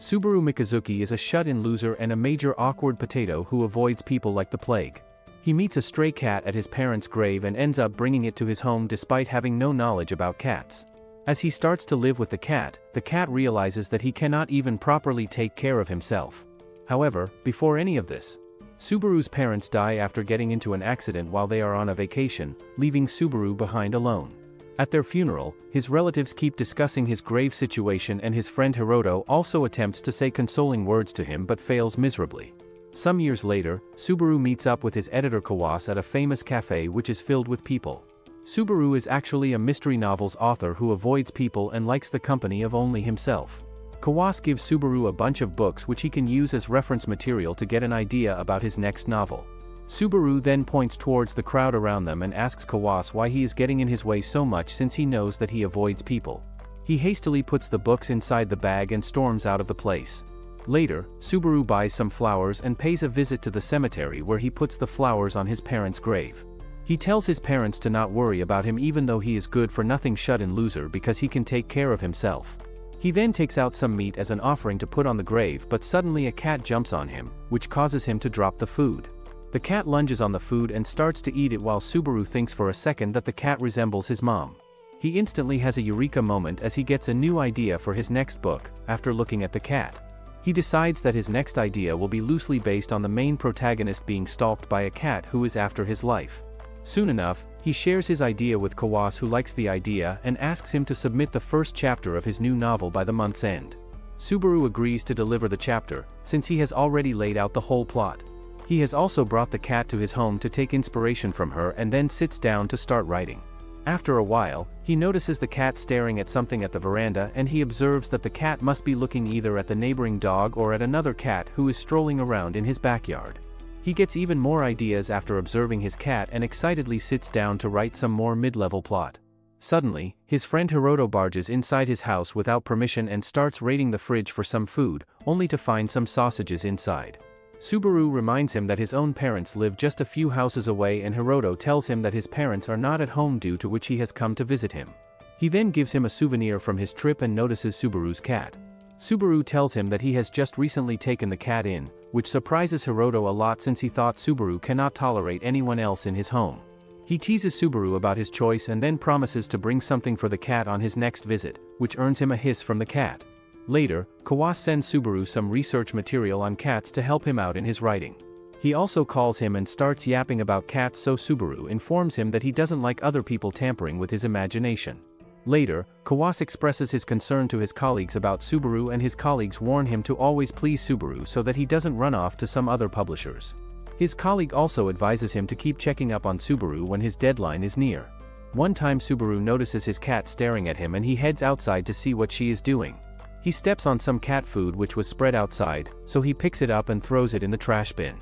Subaru Mikazuki is a shut-in loser and a major awkward potato who avoids people like the plague. He meets a stray cat at his parents' grave and ends up bringing it to his home despite having no knowledge about cats. As he starts to live with the cat realizes that he cannot even properly take care of himself. However, before any of this, Subaru's parents die after getting into an accident while they are on a vacation, leaving Subaru behind alone. At their funeral, his relatives keep discussing his grave situation and his friend Hiroto also attempts to say consoling words to him but fails miserably. Some years later, Subaru meets up with his editor Kawase at a famous cafe which is filled with people. Subaru is actually a mystery novels author who avoids people and likes the company of only himself. Kawase gives Subaru a bunch of books which he can use as reference material to get an idea about his next novel. Subaru then points towards the crowd around them and asks Kawase why he is getting in his way so much since he knows that he avoids people. He hastily puts the books inside the bag and storms out of the place. Later, Subaru buys some flowers and pays a visit to the cemetery where he puts the flowers on his parents' grave. He tells his parents to not worry about him even though he is good for nothing shut-in loser because he can take care of himself. He then takes out some meat as an offering to put on the grave but suddenly a cat jumps on him, which causes him to drop the food. The cat lunges on the food and starts to eat it while Subaru thinks for a second that the cat resembles his mom. He instantly has a eureka moment as he gets a new idea for his next book, after looking at the cat. He decides that his next idea will be loosely based on the main protagonist being stalked by a cat who is after his life. Soon enough, he shares his idea with Kawase who likes the idea and asks him to submit the first chapter of his new novel by the month's end. Subaru agrees to deliver the chapter, since he has already laid out the whole plot. He has also brought the cat to his home to take inspiration from her and then sits down to start writing. After a while, he notices the cat staring at something at the veranda and he observes that the cat must be looking either at the neighboring dog or at another cat who is strolling around in his backyard. He gets even more ideas after observing his cat and excitedly sits down to write some more mid-level plot. Suddenly, his friend Hiroto barges inside his house without permission and starts raiding the fridge for some food, only to find some sausages inside. Subaru reminds him that his own parents live just a few houses away and Hiroto tells him that his parents are not at home due to which he has come to visit him. He then gives him a souvenir from his trip and notices Subaru's cat. Subaru tells him that he has just recently taken the cat in, which surprises Hiroto a lot since he thought Subaru cannot tolerate anyone else in his home. He teases Subaru about his choice and then promises to bring something for the cat on his next visit, which earns him a hiss from the cat. Later, Kawase sends Subaru some research material on cats to help him out in his writing. He also calls him and starts yapping about cats so Subaru informs him that he doesn't like other people tampering with his imagination. Later, Kawase expresses his concern to his colleagues about Subaru and his colleagues warn him to always please Subaru so that he doesn't run off to some other publishers. His colleague also advises him to keep checking up on Subaru when his deadline is near. One time Subaru notices his cat staring at him and he heads outside to see what she is doing. He steps on some cat food which was spread outside, so he picks it up and throws it in the trash bin.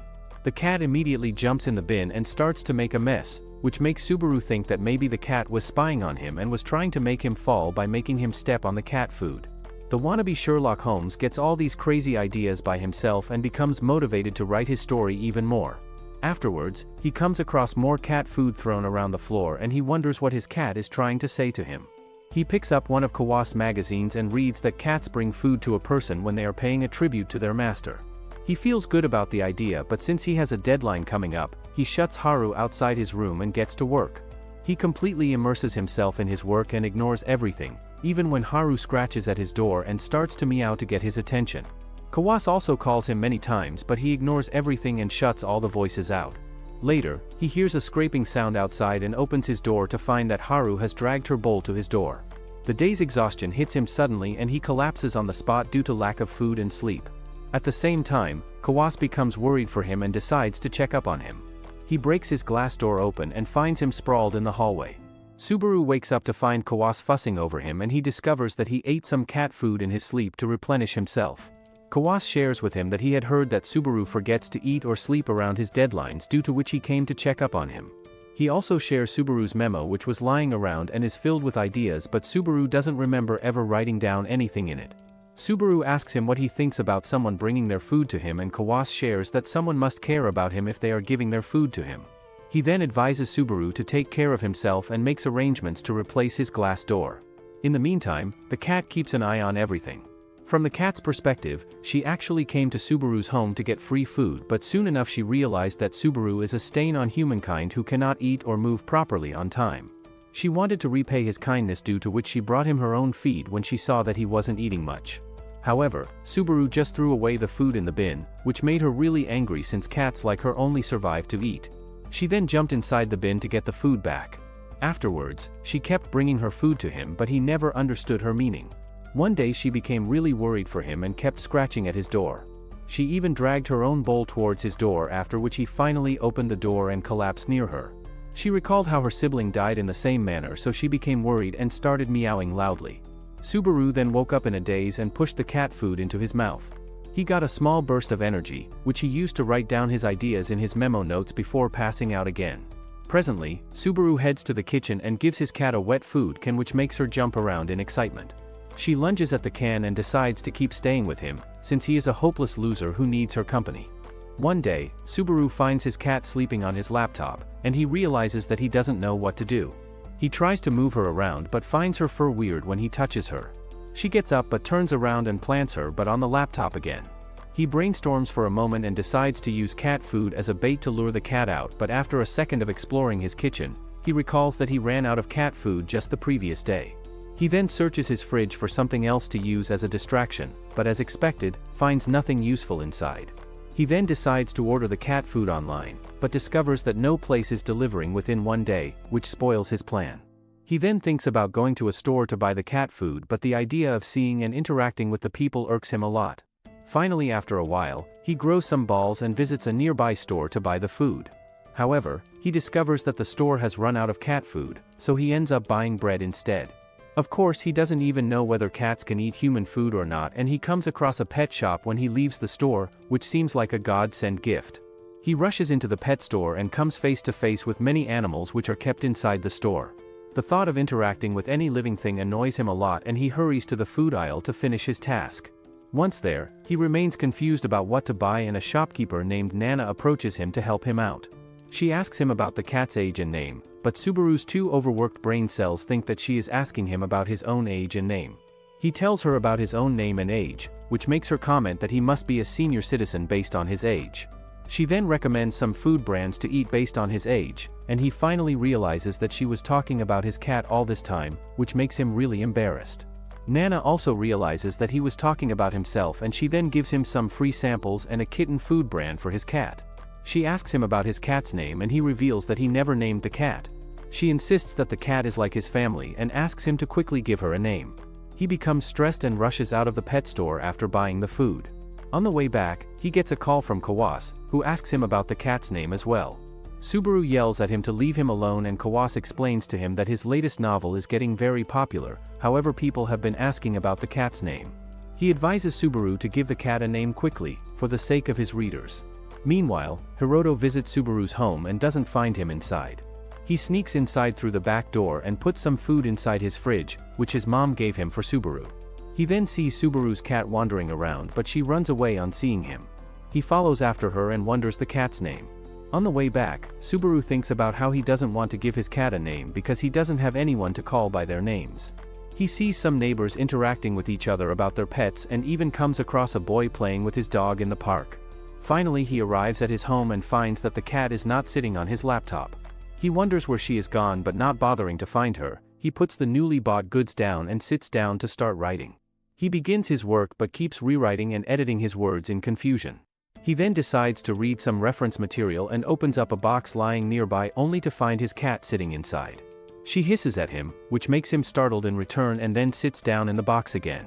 The cat immediately jumps in the bin and starts to make a mess, which makes Subaru think that maybe the cat was spying on him and was trying to make him fall by making him step on the cat food. The wannabe Sherlock Holmes gets all these crazy ideas by himself and becomes motivated to write his story even more. Afterwards, he comes across more cat food thrown around the floor and he wonders what his cat is trying to say to him. He picks up one of Kawase magazines and reads that cats bring food to a person when they are paying a tribute to their master. He feels good about the idea but since he has a deadline coming up, he shuts Haru outside his room and gets to work. He completely immerses himself in his work and ignores everything, even when Haru scratches at his door and starts to meow to get his attention. Kawase also calls him many times but he ignores everything and shuts all the voices out. Later, he hears a scraping sound outside and opens his door to find that Haru has dragged her bowl to his door. The day's exhaustion hits him suddenly and he collapses on the spot due to lack of food and sleep. At the same time, Kawase becomes worried for him and decides to check up on him. He breaks his glass door open and finds him sprawled in the hallway. Subaru wakes up to find Kawase fussing over him and he discovers that he ate some cat food in his sleep to replenish himself. Kawase shares with him that he had heard that Subaru forgets to eat or sleep around his deadlines due to which he came to check up on him. He also shares Subaru's memo which was lying around and is filled with ideas but Subaru doesn't remember ever writing down anything in it. Subaru asks him what he thinks about someone bringing their food to him and Kawase shares that someone must care about him if they are giving their food to him. He then advises Subaru to take care of himself and makes arrangements to replace his glass door. In the meantime, the cat keeps an eye on everything. From the cat's perspective, she actually came to Subaru's home to get free food, but soon enough she realized that Subaru is a stain on humankind who cannot eat or move properly on time. She wanted to repay his kindness, due to which she brought him her own feed when she saw that he wasn't eating much. However, Subaru just threw away the food in the bin, which made her really angry since cats like her only survive to eat. She then jumped inside the bin to get the food back. Afterwards, she kept bringing her food to him, but he never understood her meaning. One day she became really worried for him and kept scratching at his door. She even dragged her own bowl towards his door, after which he finally opened the door and collapsed near her. She recalled how her sibling died in the same manner, so she became worried and started meowing loudly. Subaru then woke up in a daze and pushed the cat food into his mouth. He got a small burst of energy, which he used to write down his ideas in his memo notes before passing out again. Presently, Subaru heads to the kitchen and gives his cat a wet food can, which makes her jump around in excitement. She lunges at the can and decides to keep staying with him, since he is a hopeless loser who needs her company. One day, Subaru finds his cat sleeping on his laptop, and he realizes that he doesn't know what to do. He tries to move her around but finds her fur weird when he touches her. She gets up but turns around and plants her but on the laptop again. He brainstorms for a moment and decides to use cat food as a bait to lure the cat out, but after a second of exploring his kitchen, he recalls that he ran out of cat food just the previous day. He then searches his fridge for something else to use as a distraction, but as expected, finds nothing useful inside. He then decides to order the cat food online, but discovers that no place is delivering within one day, which spoils his plan. He then thinks about going to a store to buy the cat food, but the idea of seeing and interacting with the people irks him a lot. Finally, after a while, he grows some balls and visits a nearby store to buy the food. However, he discovers that the store has run out of cat food, so he ends up buying bread instead. Of course, he doesn't even know whether cats can eat human food or not, and he comes across a pet shop when he leaves the store, which seems like a godsend gift. He rushes into the pet store and comes face to face with many animals which are kept inside the store. The thought of interacting with any living thing annoys him a lot, and he hurries to the food aisle to finish his task. Once there, he remains confused about what to buy, and a shopkeeper named Nana approaches him to help him out. She asks him about the cat's age and name, but Subaru's two overworked brain cells think that she is asking him about his own age and name. He tells her about his own name and age, which makes her comment that he must be a senior citizen based on his age. She then recommends some food brands to eat based on his age, and he finally realizes that she was talking about his cat all this time, which makes him really embarrassed. Nana also realizes that he was talking about himself, and she then gives him some free samples and a kitten food brand for his cat. She asks him about his cat's name, and he reveals that he never named the cat. She insists that the cat is like his family and asks him to quickly give her a name. He becomes stressed and rushes out of the pet store after buying the food. On the way back, he gets a call from Kawas, who asks him about the cat's name as well. Subaru yells at him to leave him alone, and Kawas explains to him that his latest novel is getting very popular, however people have been asking about the cat's name. He advises Subaru to give the cat a name quickly, for the sake of his readers. Meanwhile, Hiroto visits Subaru's home and doesn't find him inside. He sneaks inside through the back door and puts some food inside his fridge, which his mom gave him for Subaru. He then sees Subaru's cat wandering around, but she runs away on seeing him. He follows after her and wonders the cat's name. On the way back, Subaru thinks about how he doesn't want to give his cat a name because he doesn't have anyone to call by their names. He sees some neighbors interacting with each other about their pets and even comes across a boy playing with his dog in the park. Finally, he arrives at his home and finds that the cat is not sitting on his laptop. He wonders where she is gone, but not bothering to find her, he puts the newly bought goods down and sits down to start writing. He begins his work but keeps rewriting and editing his words in confusion. He then decides to read some reference material and opens up a box lying nearby, only to find his cat sitting inside. She hisses at him, which makes him startled in return, and then sits down in the box again.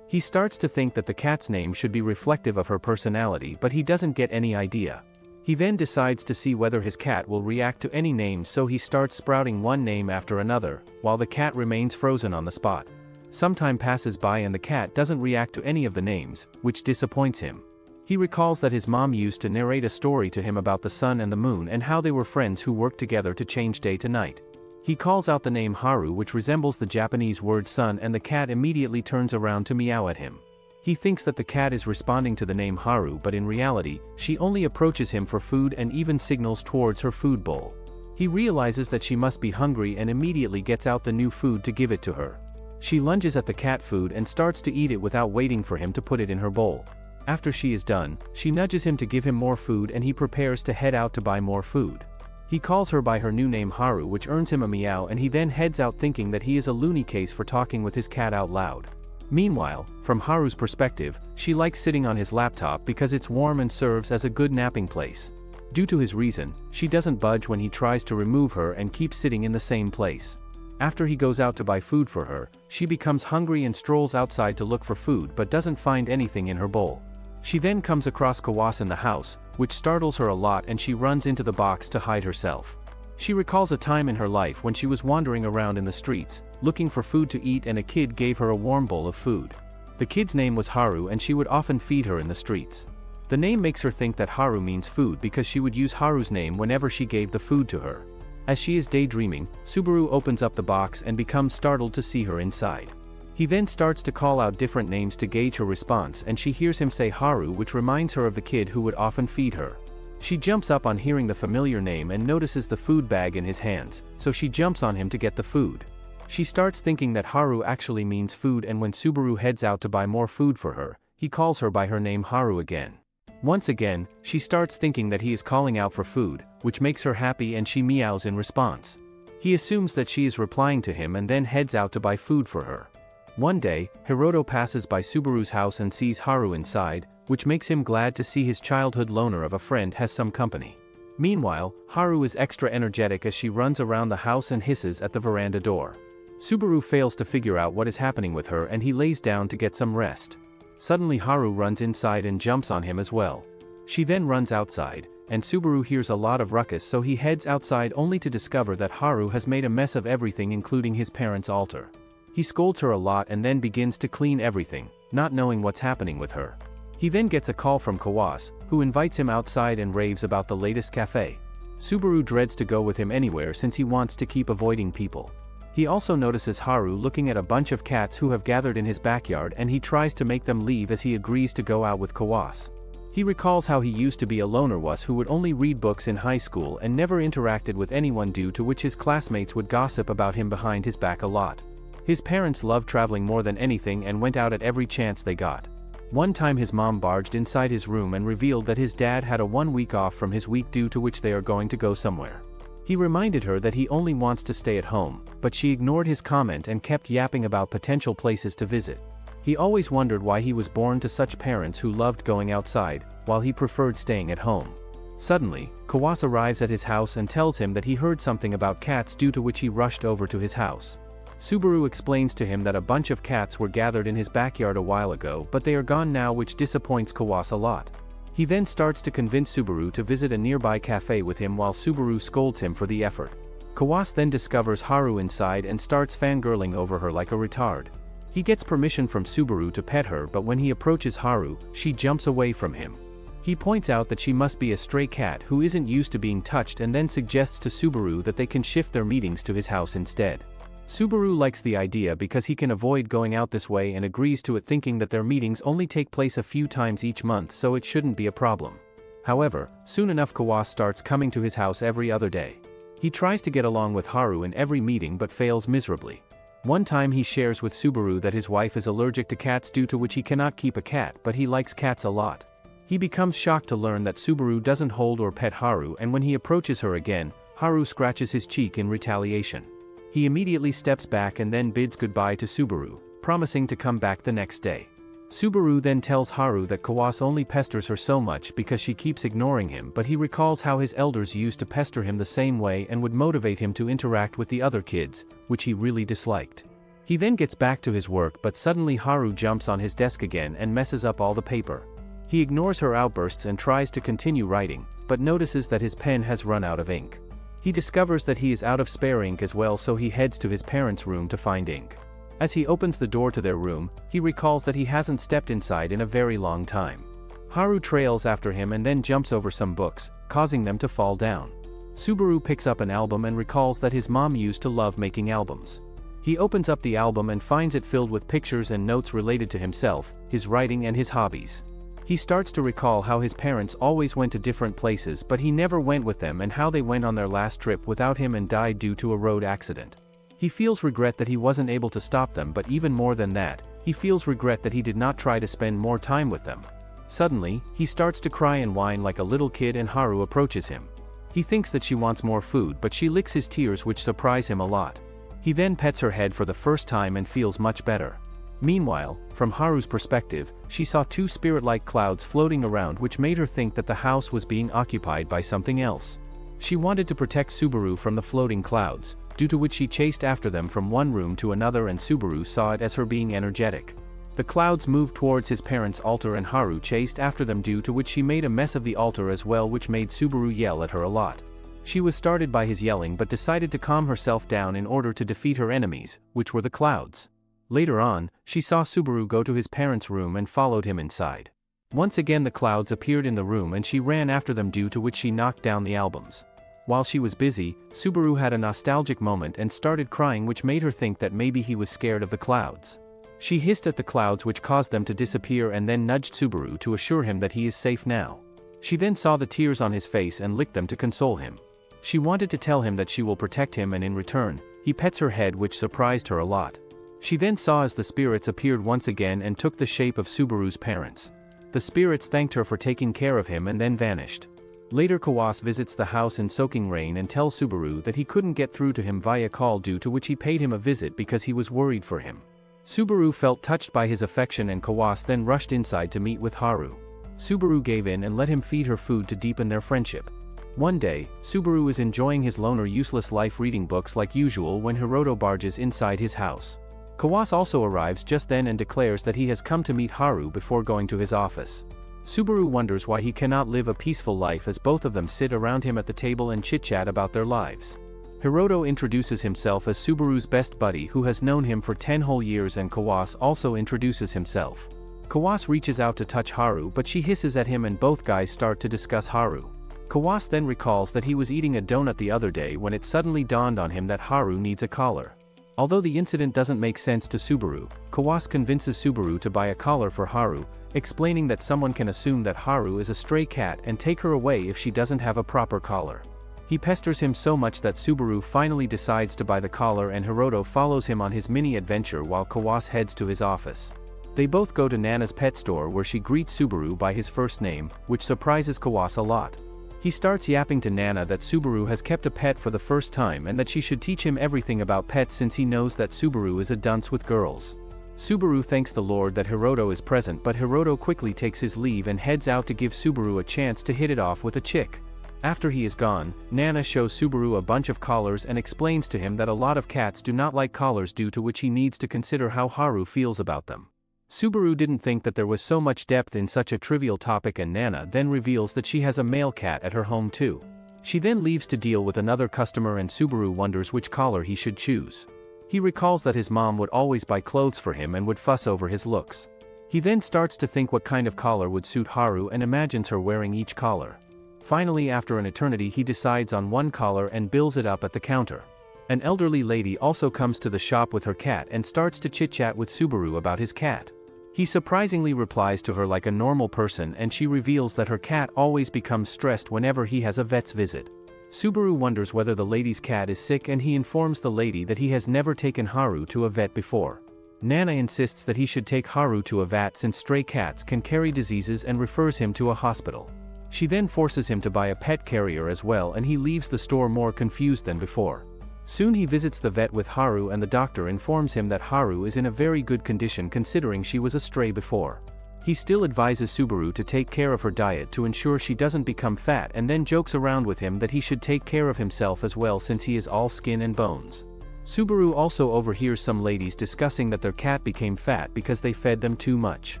He starts to think that the cat's name should be reflective of her personality, but he doesn't get any idea. He then decides to see whether his cat will react to any name, so he starts sprouting one name after another, while the cat remains frozen on the spot. Some time passes by and the cat doesn't react to any of the names, which disappoints him. He recalls that his mom used to narrate a story to him about the sun and the moon and how they were friends who worked together to change day to night. He calls out the name Haru, which resembles the Japanese word sun, and the cat immediately turns around to meow at him. He thinks that the cat is responding to the name Haru, but in reality, she only approaches him for food and even signals towards her food bowl. He realizes that she must be hungry and immediately gets out the new food to give it to her. She lunges at the cat food and starts to eat it without waiting for him to put it in her bowl. After she is done, she nudges him to give him more food and he prepares to head out to buy more food. He calls her by her new name Haru, which earns him a meow, and he then heads out thinking that he is a loony case for talking with his cat out loud. Meanwhile, from Haru's perspective, she likes sitting on his laptop because it's warm and serves as a good napping place. Due to his reason, she doesn't budge when he tries to remove her and keeps sitting in the same place. After he goes out to buy food for her, she becomes hungry and strolls outside to look for food but doesn't find anything in her bowl. She then comes across Kawas in the house, which startles her a lot, and she runs into the box to hide herself. She recalls a time in her life when she was wandering around in the streets, looking for food to eat, and a kid gave her a warm bowl of food. The kid's name was Haru and she would often feed her in the streets. The name makes her think that Haru means food because she would use Haru's name whenever she gave the food to her. As she is daydreaming, Subaru opens up the box and becomes startled to see her inside. He then starts to call out different names to gauge her response, and she hears him say Haru, which reminds her of the kid who would often feed her. She jumps up on hearing the familiar name and notices the food bag in his hands, so she jumps on him to get the food. She starts thinking that Haru actually means food, and when Subaru heads out to buy more food for her, he calls her by her name Haru again. Once again, she starts thinking that he is calling out for food, which makes her happy and she meows in response. He assumes that she is replying to him and then heads out to buy food for her. One day, Hiroto passes by Subaru's house and sees Haru inside, which makes him glad to see his childhood loner of a friend has some company. Meanwhile, Haru is extra energetic as she runs around the house and hisses at the veranda door. Subaru fails to figure out what is happening with her and he lays down to get some rest. Suddenly Haru runs inside and jumps on him as well. She then runs outside, and Subaru hears a lot of ruckus, so he heads outside only to discover that Haru has made a mess of everything, including his parents' altar. He scolds her a lot and then begins to clean everything, not knowing what's happening with her. He then gets a call from Kawas, who invites him outside and raves about the latest cafe. Subaru dreads to go with him anywhere since he wants to keep avoiding people. He also notices Haru looking at a bunch of cats who have gathered in his backyard, and he tries to make them leave as he agrees to go out with Kawas. He recalls how he used to be a loner wuss who would only read books in high school and never interacted with anyone, due to which his classmates would gossip about him behind his back a lot. His parents loved traveling more than anything and went out at every chance they got. One time his mom barged inside his room and revealed that his dad had a 1 week off from his week, due to which they are going to go somewhere. He reminded her that he only wants to stay at home, but she ignored his comment and kept yapping about potential places to visit. He always wondered why he was born to such parents who loved going outside, while he preferred staying at home. Suddenly, Kawas arrives at his house and tells him that he heard something about cats, due to which he rushed over to his house. Subaru explains to him that a bunch of cats were gathered in his backyard a while ago, but they are gone now, which disappoints Kawas a lot. He then starts to convince Subaru to visit a nearby cafe with him while Subaru scolds him for the effort. Kawas then discovers Haru inside and starts fangirling over her like a retard. He gets permission from Subaru to pet her, but when he approaches Haru, she jumps away from him. He points out that she must be a stray cat who isn't used to being touched, and then suggests to Subaru that they can shift their meetings to his house instead. Subaru likes the idea because he can avoid going out this way and agrees to it, thinking that their meetings only take place a few times each month, so it shouldn't be a problem. However, soon enough Kawas starts coming to his house every other day. He tries to get along with Haru in every meeting but fails miserably. One time he shares with Subaru that his wife is allergic to cats, due to which he cannot keep a cat, but he likes cats a lot. He becomes shocked to learn that Subaru doesn't hold or pet Haru, and when he approaches her again, Haru scratches his cheek in retaliation. He immediately steps back and then bids goodbye to Subaru, promising to come back the next day. Subaru then tells Haru that Kawas only pesters her so much because she keeps ignoring him, but he recalls how his elders used to pester him the same way and would motivate him to interact with the other kids, which he really disliked. He then gets back to his work, but suddenly Haru jumps on his desk again and messes up all the paper. He ignores her outbursts and tries to continue writing, but notices that his pen has run out of ink. He discovers that he is out of spare ink as well, so he heads to his parents' room to find ink. As he opens the door to their room, he recalls that he hasn't stepped inside in a very long time. Haru trails after him and then jumps over some books, causing them to fall down. Subaru picks up an album and recalls that his mom used to love making albums. He opens up the album and finds it filled with pictures and notes related to himself, his writing and his hobbies. He starts to recall how his parents always went to different places, but he never went with them, and how they went on their last trip without him and died due to a road accident. He feels regret that he wasn't able to stop them, but even more than that, he feels regret that he did not try to spend more time with them. Suddenly, he starts to cry and whine like a little kid and Haru approaches him. He thinks that she wants more food, but she licks his tears, which surprise him a lot. He then pets her head for the first time and feels much better. Meanwhile, from Haru's perspective, she saw two spirit-like clouds floating around, which made her think that the house was being occupied by something else. She wanted to protect Subaru from the floating clouds, due to which she chased after them from one room to another, and Subaru saw it as her being energetic. The clouds moved towards his parents' altar and Haru chased after them, due to which she made a mess of the altar as well, which made Subaru yell at her a lot. She was started by his yelling but decided to calm herself down in order to defeat her enemies, which were the clouds. Later on, she saw Subaru go to his parents' room and followed him inside. Once again the clouds appeared in the room and she ran after them, due to which she knocked down the albums. While she was busy, Subaru had a nostalgic moment and started crying, which made her think that maybe he was scared of the clouds. She hissed at the clouds, which caused them to disappear, and then nudged Subaru to assure him that he is safe now. She then saw the tears on his face and licked them to console him. She wanted to tell him that she will protect him, and in return, he pets her head, which surprised her a lot. She then saw as the spirits appeared once again and took the shape of Subaru's parents. The spirits thanked her for taking care of him and then vanished. Later, Kawas visits the house in soaking rain and tells Subaru that he couldn't get through to him via call, due to which he paid him a visit because he was worried for him. Subaru felt touched by his affection and Kawas then rushed inside to meet with Haru. Subaru gave in and let him feed her food to deepen their friendship. One day, Subaru is enjoying his loner useless life reading books like usual when Hiroto barges inside his house. Kawas also arrives just then and declares that he has come to meet Haru before going to his office. Subaru wonders why he cannot live a peaceful life as both of them sit around him at the table and chit-chat about their lives. Hiroto introduces himself as Subaru's best buddy who has known him for 10 whole years, and Kawas also introduces himself. Kawas reaches out to touch Haru, but she hisses at him and both guys start to discuss Haru. Kawas then recalls that he was eating a donut the other day when it suddenly dawned on him that Haru needs a collar. Although the incident doesn't make sense to Subaru, Kawas convinces Subaru to buy a collar for Haru, explaining that someone can assume that Haru is a stray cat and take her away if she doesn't have a proper collar. He pesters him so much that Subaru finally decides to buy the collar, and Hiroto follows him on his mini adventure while Kawas heads to his office. They both go to Nana's pet store where she greets Subaru by his first name, which surprises Kawas a lot. He starts yapping to Nana that Subaru has kept a pet for the first time and that she should teach him everything about pets since he knows that Subaru is a dunce with girls. Subaru thanks the Lord that Hiroto is present, but Hiroto quickly takes his leave and heads out to give Subaru a chance to hit it off with a chick. After he is gone, Nana shows Subaru a bunch of collars and explains to him that a lot of cats do not like collars, due to which he needs to consider how Haru feels about them. Subaru didn't think that there was so much depth in such a trivial topic, and Nana then reveals that she has a male cat at her home too. She then leaves to deal with another customer, and Subaru wonders which collar he should choose. He recalls that his mom would always buy clothes for him and would fuss over his looks. He then starts to think what kind of collar would suit Haru and imagines her wearing each collar. Finally, after an eternity, he decides on one collar and bills it up at the counter. An elderly lady also comes to the shop with her cat and starts to chit-chat with Subaru about his cat. He surprisingly replies to her like a normal person, and she reveals that her cat always becomes stressed whenever he has a vet's visit. Subaru wonders whether the lady's cat is sick, and he informs the lady that he has never taken Haru to a vet before. Nana insists that he should take Haru to a vet since stray cats can carry diseases and refers him to a hospital. She then forces him to buy a pet carrier as well, and he leaves the store more confused than before. Soon he visits the vet with Haru, and the doctor informs him that Haru is in a very good condition considering she was a stray before. He still advises Subaru to take care of her diet to ensure she doesn't become fat, and then jokes around with him that he should take care of himself as well since he is all skin and bones. Subaru also overhears some ladies discussing that their cat became fat because they fed them too much.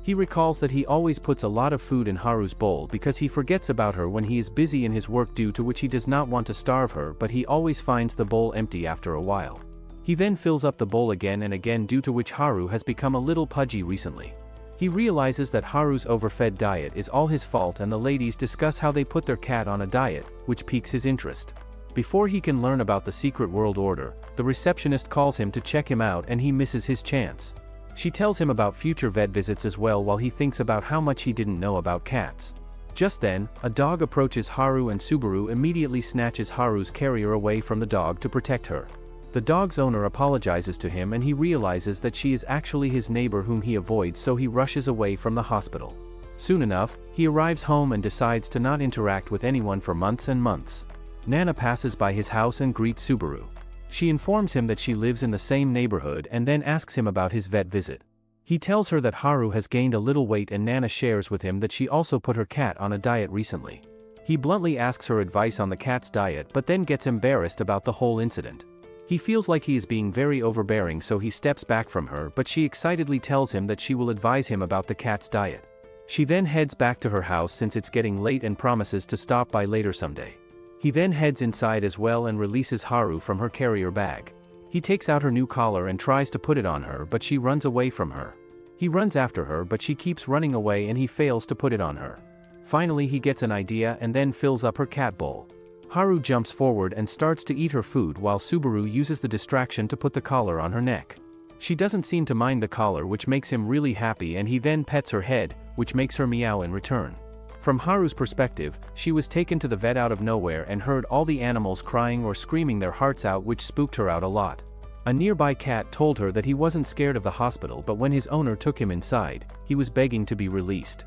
He recalls that he always puts a lot of food in Haru's bowl because he forgets about her when he is busy in his work, due to which he does not want to starve her, but he always finds the bowl empty after a while. He then fills up the bowl again and again, due to which Haru has become a little pudgy recently. He realizes that Haru's overfed diet is all his fault, and the ladies discuss how they put their cat on a diet, which piques his interest. Before he can learn about the secret world order, the receptionist calls him to check him out, and he misses his chance. She tells him about future vet visits as well, while he thinks about how much he didn't know about cats. Just then, a dog approaches Haru, and Subaru immediately snatches Haru's carrier away from the dog to protect her. The dog's owner apologizes to him and he realizes that she is actually his neighbor whom he avoids, so he rushes away from the hospital. Soon enough, he arrives home and decides to not interact with anyone for months and months. Nana passes by his house and greets Subaru. She informs him that she lives in the same neighborhood and then asks him about his vet visit. He tells her that Haru has gained a little weight and Nana shares with him that she also put her cat on a diet recently. He bluntly asks her advice on the cat's diet but then gets embarrassed about the whole incident. He feels like he is being very overbearing, so he steps back from her, but she excitedly tells him that she will advise him about the cat's diet. She then heads back to her house since it's getting late and promises to stop by later someday. He then heads inside as well and releases Haru from her carrier bag. He takes out her new collar and tries to put it on her, but she runs away from her. He runs after her, but she keeps running away and he fails to put it on her. Finally, he gets an idea and then fills up her cat bowl. Haru jumps forward and starts to eat her food while Subaru uses the distraction to put the collar on her neck. She doesn't seem to mind the collar, which makes him really happy, and he then pets her head, which makes her meow in return. From Haru's perspective, she was taken to the vet out of nowhere and heard all the animals crying or screaming their hearts out, which spooked her out a lot. A nearby cat told her that he wasn't scared of the hospital, but when his owner took him inside, he was begging to be released.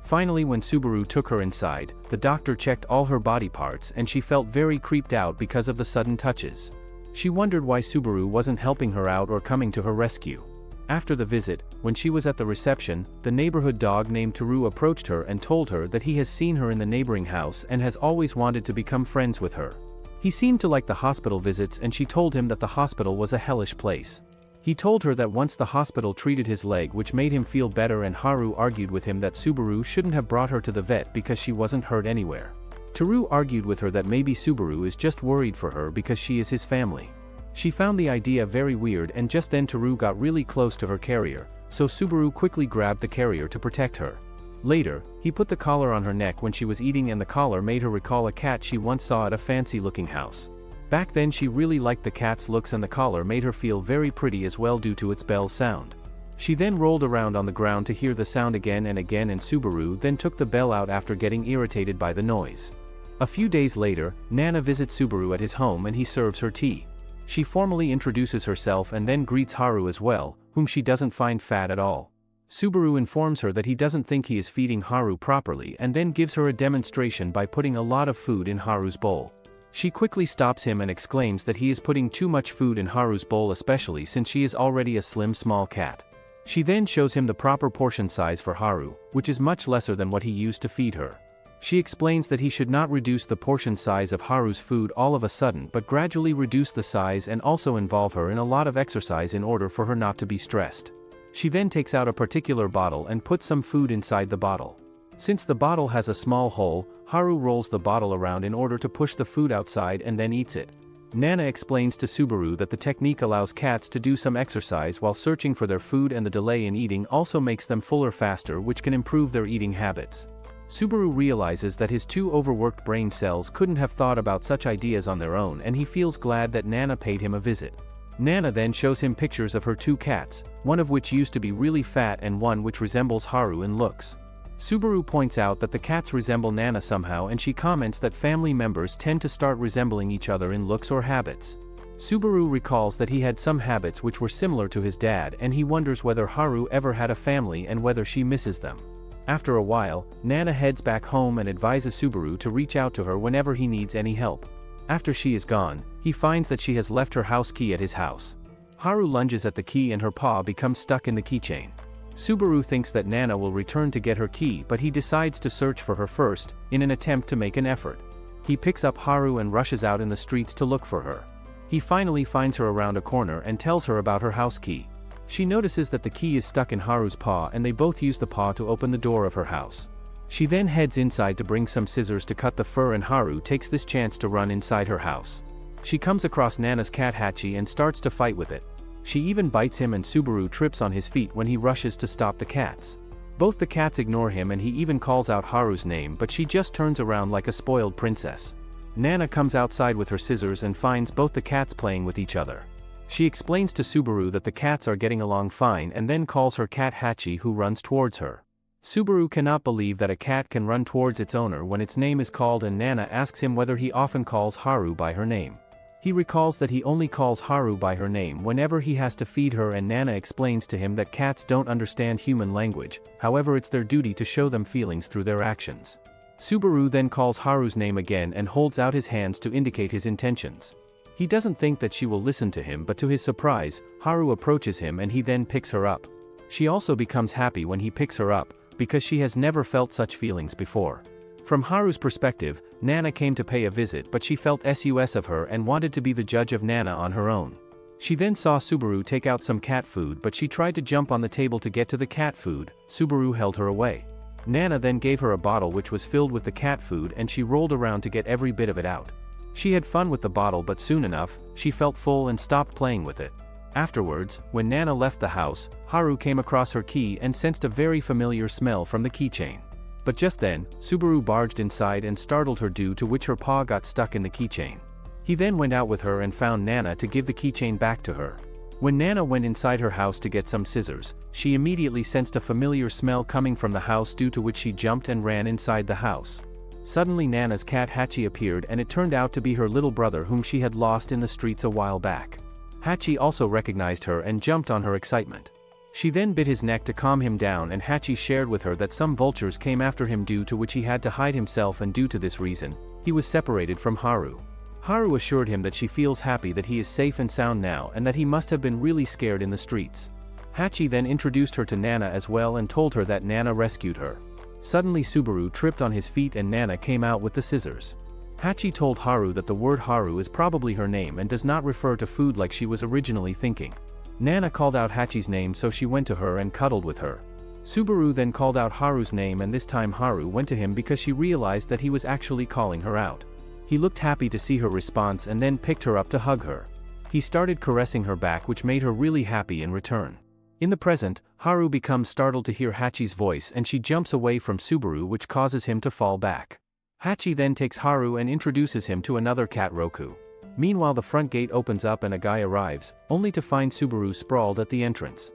Finally, when Subaru took her inside, the doctor checked all her body parts and she felt very creeped out because of the sudden touches. She wondered why Subaru wasn't helping her out or coming to her rescue. After the visit, when she was at the reception, the neighborhood dog named Haru approached her and told her that he has seen her in the neighboring house and has always wanted to become friends with her. He seemed to like the hospital visits and she told him that the hospital was a hellish place. He told her that once the hospital treated his leg, which made him feel better, and Haru argued with him that Subaru shouldn't have brought her to the vet because she wasn't hurt anywhere. Haru argued with her that maybe Subaru is just worried for her because she is his family. She found the idea very weird, and just then Haru got really close to her carrier, so Subaru quickly grabbed the carrier to protect her. Later, he put the collar on her neck when she was eating, and the collar made her recall a cat she once saw at a fancy-looking house. Back then she really liked the cat's looks and the collar made her feel very pretty as well due to its bell sound. She then rolled around on the ground to hear the sound again and again, and Subaru then took the bell out after getting irritated by the noise. A few days later, Nana visits Subaru at his home and he serves her tea. She formally introduces herself and then greets Haru as well, whom she doesn't find fat at all. Subaru informs her that he doesn't think he is feeding Haru properly and then gives her a demonstration by putting a lot of food in Haru's bowl. She quickly stops him and exclaims that he is putting too much food in Haru's bowl, especially since she is already a slim small cat. She then shows him the proper portion size for Haru, which is much lesser than what he used to feed her. She explains that he should not reduce the portion size of Haru's food all of a sudden, but gradually reduce the size and also involve her in a lot of exercise in order for her not to be stressed. She then takes out a particular bottle and puts some food inside the bottle. Since the bottle has a small hole, Haru rolls the bottle around in order to push the food outside and then eats it. Nana explains to Subaru that the technique allows cats to do some exercise while searching for their food, and the delay in eating also makes them fuller faster, which can improve their eating habits. Subaru realizes that his two overworked brain cells couldn't have thought about such ideas on their own, and he feels glad that Nana paid him a visit. Nana then shows him pictures of her two cats, one of which used to be really fat and one which resembles Haru in looks. Subaru points out that the cats resemble Nana somehow, and she comments that family members tend to start resembling each other in looks or habits. Subaru recalls that he had some habits which were similar to his dad, and he wonders whether Haru ever had a family and whether she misses them. After a while, Nana heads back home and advises Subaru to reach out to her whenever he needs any help. After she is gone, he finds that she has left her house key at his house. Haru lunges at the key and her paw becomes stuck in the keychain. Subaru thinks that Nana will return to get her key, but he decides to search for her first, in an attempt to make an effort. He picks up Haru and rushes out in the streets to look for her. He finally finds her around a corner and tells her about her house key. She notices that the key is stuck in Haru's paw, and they both use the paw to open the door of her house. She then heads inside to bring some scissors to cut the fur, and Haru takes this chance to run inside her house. She comes across Nana's cat Hachi and starts to fight with it. She even bites him, and Subaru trips on his feet when he rushes to stop the cats. Both the cats ignore him and he even calls out Haru's name, but she just turns around like a spoiled princess. Nana comes outside with her scissors and finds both the cats playing with each other. She explains to Subaru that the cats are getting along fine and then calls her cat Hachi, who runs towards her. Subaru cannot believe that a cat can run towards its owner when its name is called, and Nana asks him whether he often calls Haru by her name. He recalls that he only calls Haru by her name whenever he has to feed her, and Nana explains to him that cats don't understand human language, however it's their duty to show them feelings through their actions. Subaru then calls Haru's name again and holds out his hands to indicate his intentions. He doesn't think that she will listen to him, but to his surprise, Haru approaches him and he then picks her up. She also becomes happy when he picks her up, because she has never felt such feelings before. From Haru's perspective, Nana came to pay a visit, but she felt sus of her and wanted to be the judge of Nana on her own. She then saw Subaru take out some cat food, but she tried to jump on the table to get to the cat food. Subaru held her away. Nana then gave her a bottle which was filled with the cat food, and she rolled around to get every bit of it out. She had fun with the bottle, but soon enough, she felt full and stopped playing with it. Afterwards, when Nana left the house, Haru came across her key and sensed a very familiar smell from the keychain. But just then, Subaru barged inside and startled her, due to which her paw got stuck in the keychain. He then went out with her and found Nana to give the keychain back to her. When Nana went inside her house to get some scissors, she immediately sensed a familiar smell coming from the house, due to which she jumped and ran inside the house. Suddenly Nana's cat Hachi appeared, and it turned out to be her little brother whom she had lost in the streets a while back. Hachi also recognized her and jumped on her excitement. She then bit his neck to calm him down, and Hachi shared with her that some vultures came after him, due to which he had to hide himself, and due to this reason, he was separated from Haru. Haru assured him that she feels happy that he is safe and sound now, and that he must have been really scared in the streets. Hachi then introduced her to Nana as well and told her that Nana rescued her. Suddenly Subaru tripped on his feet and Nana came out with the scissors. Hachi told Haru that the word Haru is probably her name and does not refer to food like she was originally thinking. Nana called out Hachi's name, so she went to her and cuddled with her. Subaru then called out Haru's name, and this time Haru went to him because she realized that he was actually calling her out. He looked happy to see her response and then picked her up to hug her. He started caressing her back, which made her really happy in return. In the present, Haru becomes startled to hear Hachi's voice and she jumps away from Subaru, which causes him to fall back. Hachi then takes Haru and introduces him to another cat, Roku. Meanwhile, the front gate opens up and a guy arrives, only to find Subaru sprawled at the entrance.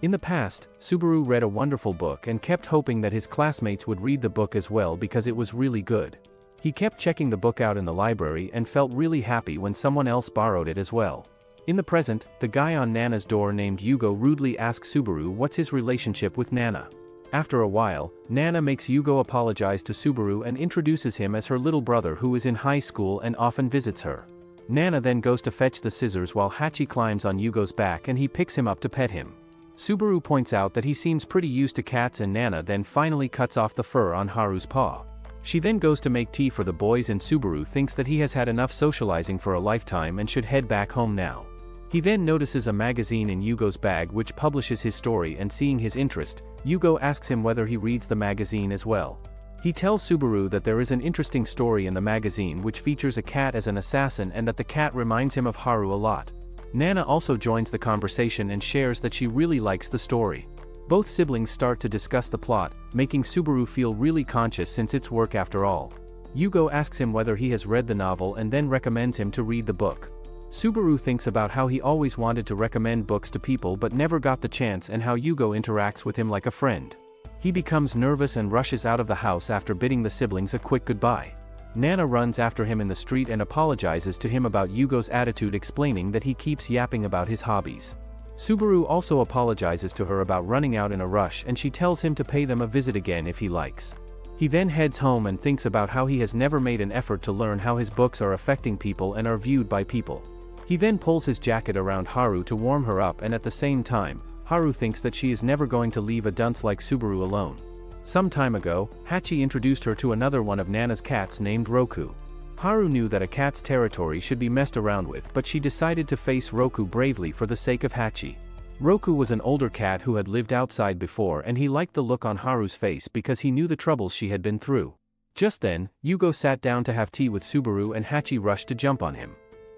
In the past, Subaru read a wonderful book and kept hoping that his classmates would read the book as well because it was really good. He kept checking the book out in the library and felt really happy when someone else borrowed it as well. In the present, the guy on Nana's door named Yugo rudely asks Subaru what's his relationship with Nana. After a while, Nana makes Yugo apologize to Subaru and introduces him as her little brother who is in high school and often visits her. Nana then goes to fetch the scissors while Hachi climbs on Yugo's back and he picks him up to pet him. Subaru points out that he seems pretty used to cats, and Nana then finally cuts off the fur on Haru's paw. She then goes to make tea for the boys, and Subaru thinks that he has had enough socializing for a lifetime and should head back home now. He then notices a magazine in Yugo's bag which publishes his story, and seeing his interest, Yugo asks him whether he reads the magazine as well. He tells Subaru that there is an interesting story in the magazine which features a cat as an assassin and that the cat reminds him of Haru a lot. Nana also joins the conversation and shares that she really likes the story. Both siblings start to discuss the plot, making Subaru feel really conscious since it's work after all. Yugo asks him whether he has read the novel and then recommends him to read the book. Subaru thinks about how he always wanted to recommend books to people but never got the chance, and how Yugo interacts with him like a friend. He becomes nervous and rushes out of the house after bidding the siblings a quick goodbye. Nana runs after him in the street and apologizes to him about Yugo's attitude, explaining that he keeps yapping about his hobbies. Subaru also apologizes to her about running out in a rush, and she tells him to pay them a visit again if he likes. He then heads home and thinks about how he has never made an effort to learn how his books are affecting people and are viewed by people. He then pulls his jacket around Haru to warm her up, and at the same time, Haru thinks that she is never going to leave a dunce like Subaru alone. Some time ago, Hachi introduced her to another one of Nana's cats named Roku. Haru knew that a cat's territory should be messed around with, but she decided to face Roku bravely for the sake of Hachi. Roku was an older cat who had lived outside before, and he liked the look on Haru's face because he knew the troubles she had been through. Just then, Yugo sat down to have tea with Subaru and Hachi rushed to jump on him.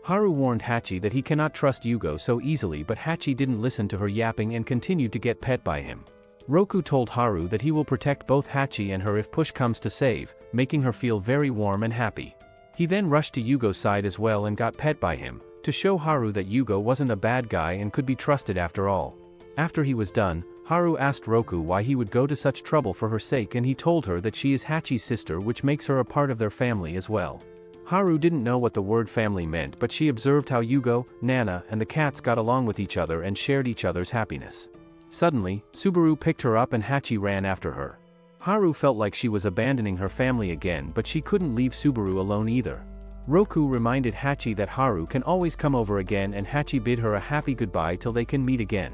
Haru warned Hachi that he cannot trust Yugo so easily, but Hachi didn't listen to her yapping and continued to get pet by him. Roku told Haru that he will protect both Hachi and her if push comes to shove, making her feel very warm and happy. He then rushed to Yugo's side as well and got pet by him, to show Haru that Yugo wasn't a bad guy and could be trusted after all. After he was done, Haru asked Roku why he would go to such trouble for her sake, and he told her that she is Hachi's sister, which makes her a part of their family as well. Haru didn't know what the word family meant, but she observed how Yugo, Nana, and the cats got along with each other and shared each other's happiness. Suddenly, Subaru picked her up and Hachi ran after her. Haru felt like she was abandoning her family again, but she couldn't leave Subaru alone either. Roku reminded Hachi that Haru can always come over again, and Hachi bid her a happy goodbye till they can meet again.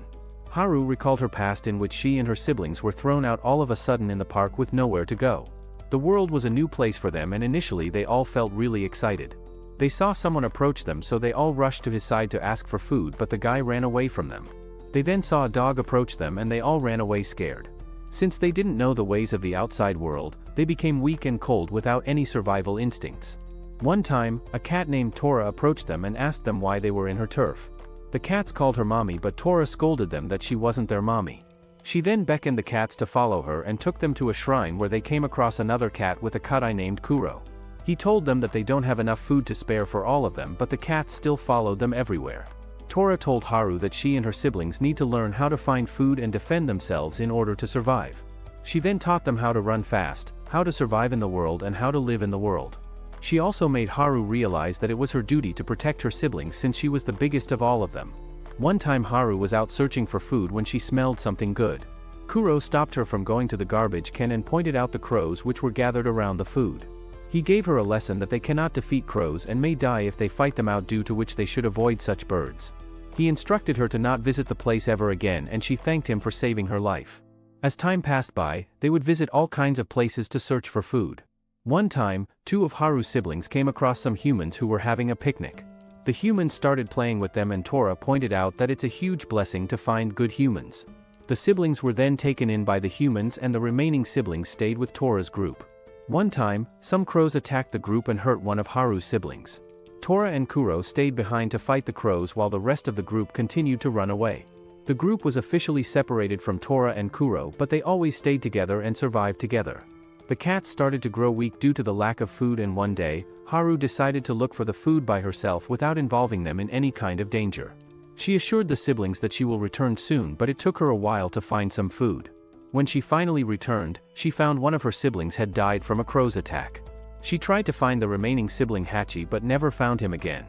Haru recalled her past in which she and her siblings were thrown out all of a sudden in the park with nowhere to go. The world was a new place for them, and initially they all felt really excited. They saw someone approach them, so they all rushed to his side to ask for food, but the guy ran away from them. They then saw a dog approach them and they all ran away scared. Since they didn't know the ways of the outside world, they became weak and cold without any survival instincts. One time, a cat named Tora approached them and asked them why they were in her turf. The cats called her mommy, but Tora scolded them that she wasn't their mommy. She then beckoned the cats to follow her and took them to a shrine where they came across another cat with a cut eye named Kuro. He told them that they don't have enough food to spare for all of them, but the cats still followed them everywhere. Tora told Haru that she and her siblings need to learn how to find food and defend themselves in order to survive. She then taught them how to run fast, how to survive in the world, and how to live in the world. She also made Haru realize that it was her duty to protect her siblings since she was the biggest of all of them. One time Haru was out searching for food when she smelled something good. Kuro stopped her from going to the garbage can and pointed out the crows which were gathered around the food. He gave her a lesson that they cannot defeat crows and may die if they fight them out, due to which they should avoid such birds. He instructed her to not visit the place ever again, and she thanked him for saving her life. As time passed by, they would visit all kinds of places to search for food. One time, two of Haru's siblings came across some humans who were having a picnic. The humans started playing with them, and Tora pointed out that it's a huge blessing to find good humans. The siblings were then taken in by the humans, and the remaining siblings stayed with Tora's group. One time, some crows attacked the group and hurt one of Haru's siblings. Tora and Kuro stayed behind to fight the crows while the rest of the group continued to run away. The group was officially separated from Tora and Kuro, but they always stayed together and survived together. The cats started to grow weak due to the lack of food, and one day, Haru decided to look for the food by herself without involving them in any kind of danger. She assured the siblings that she will return soon, but it took her a while to find some food. When she finally returned, she found one of her siblings had died from a crow's attack. She tried to find the remaining sibling Hachi but never found him again.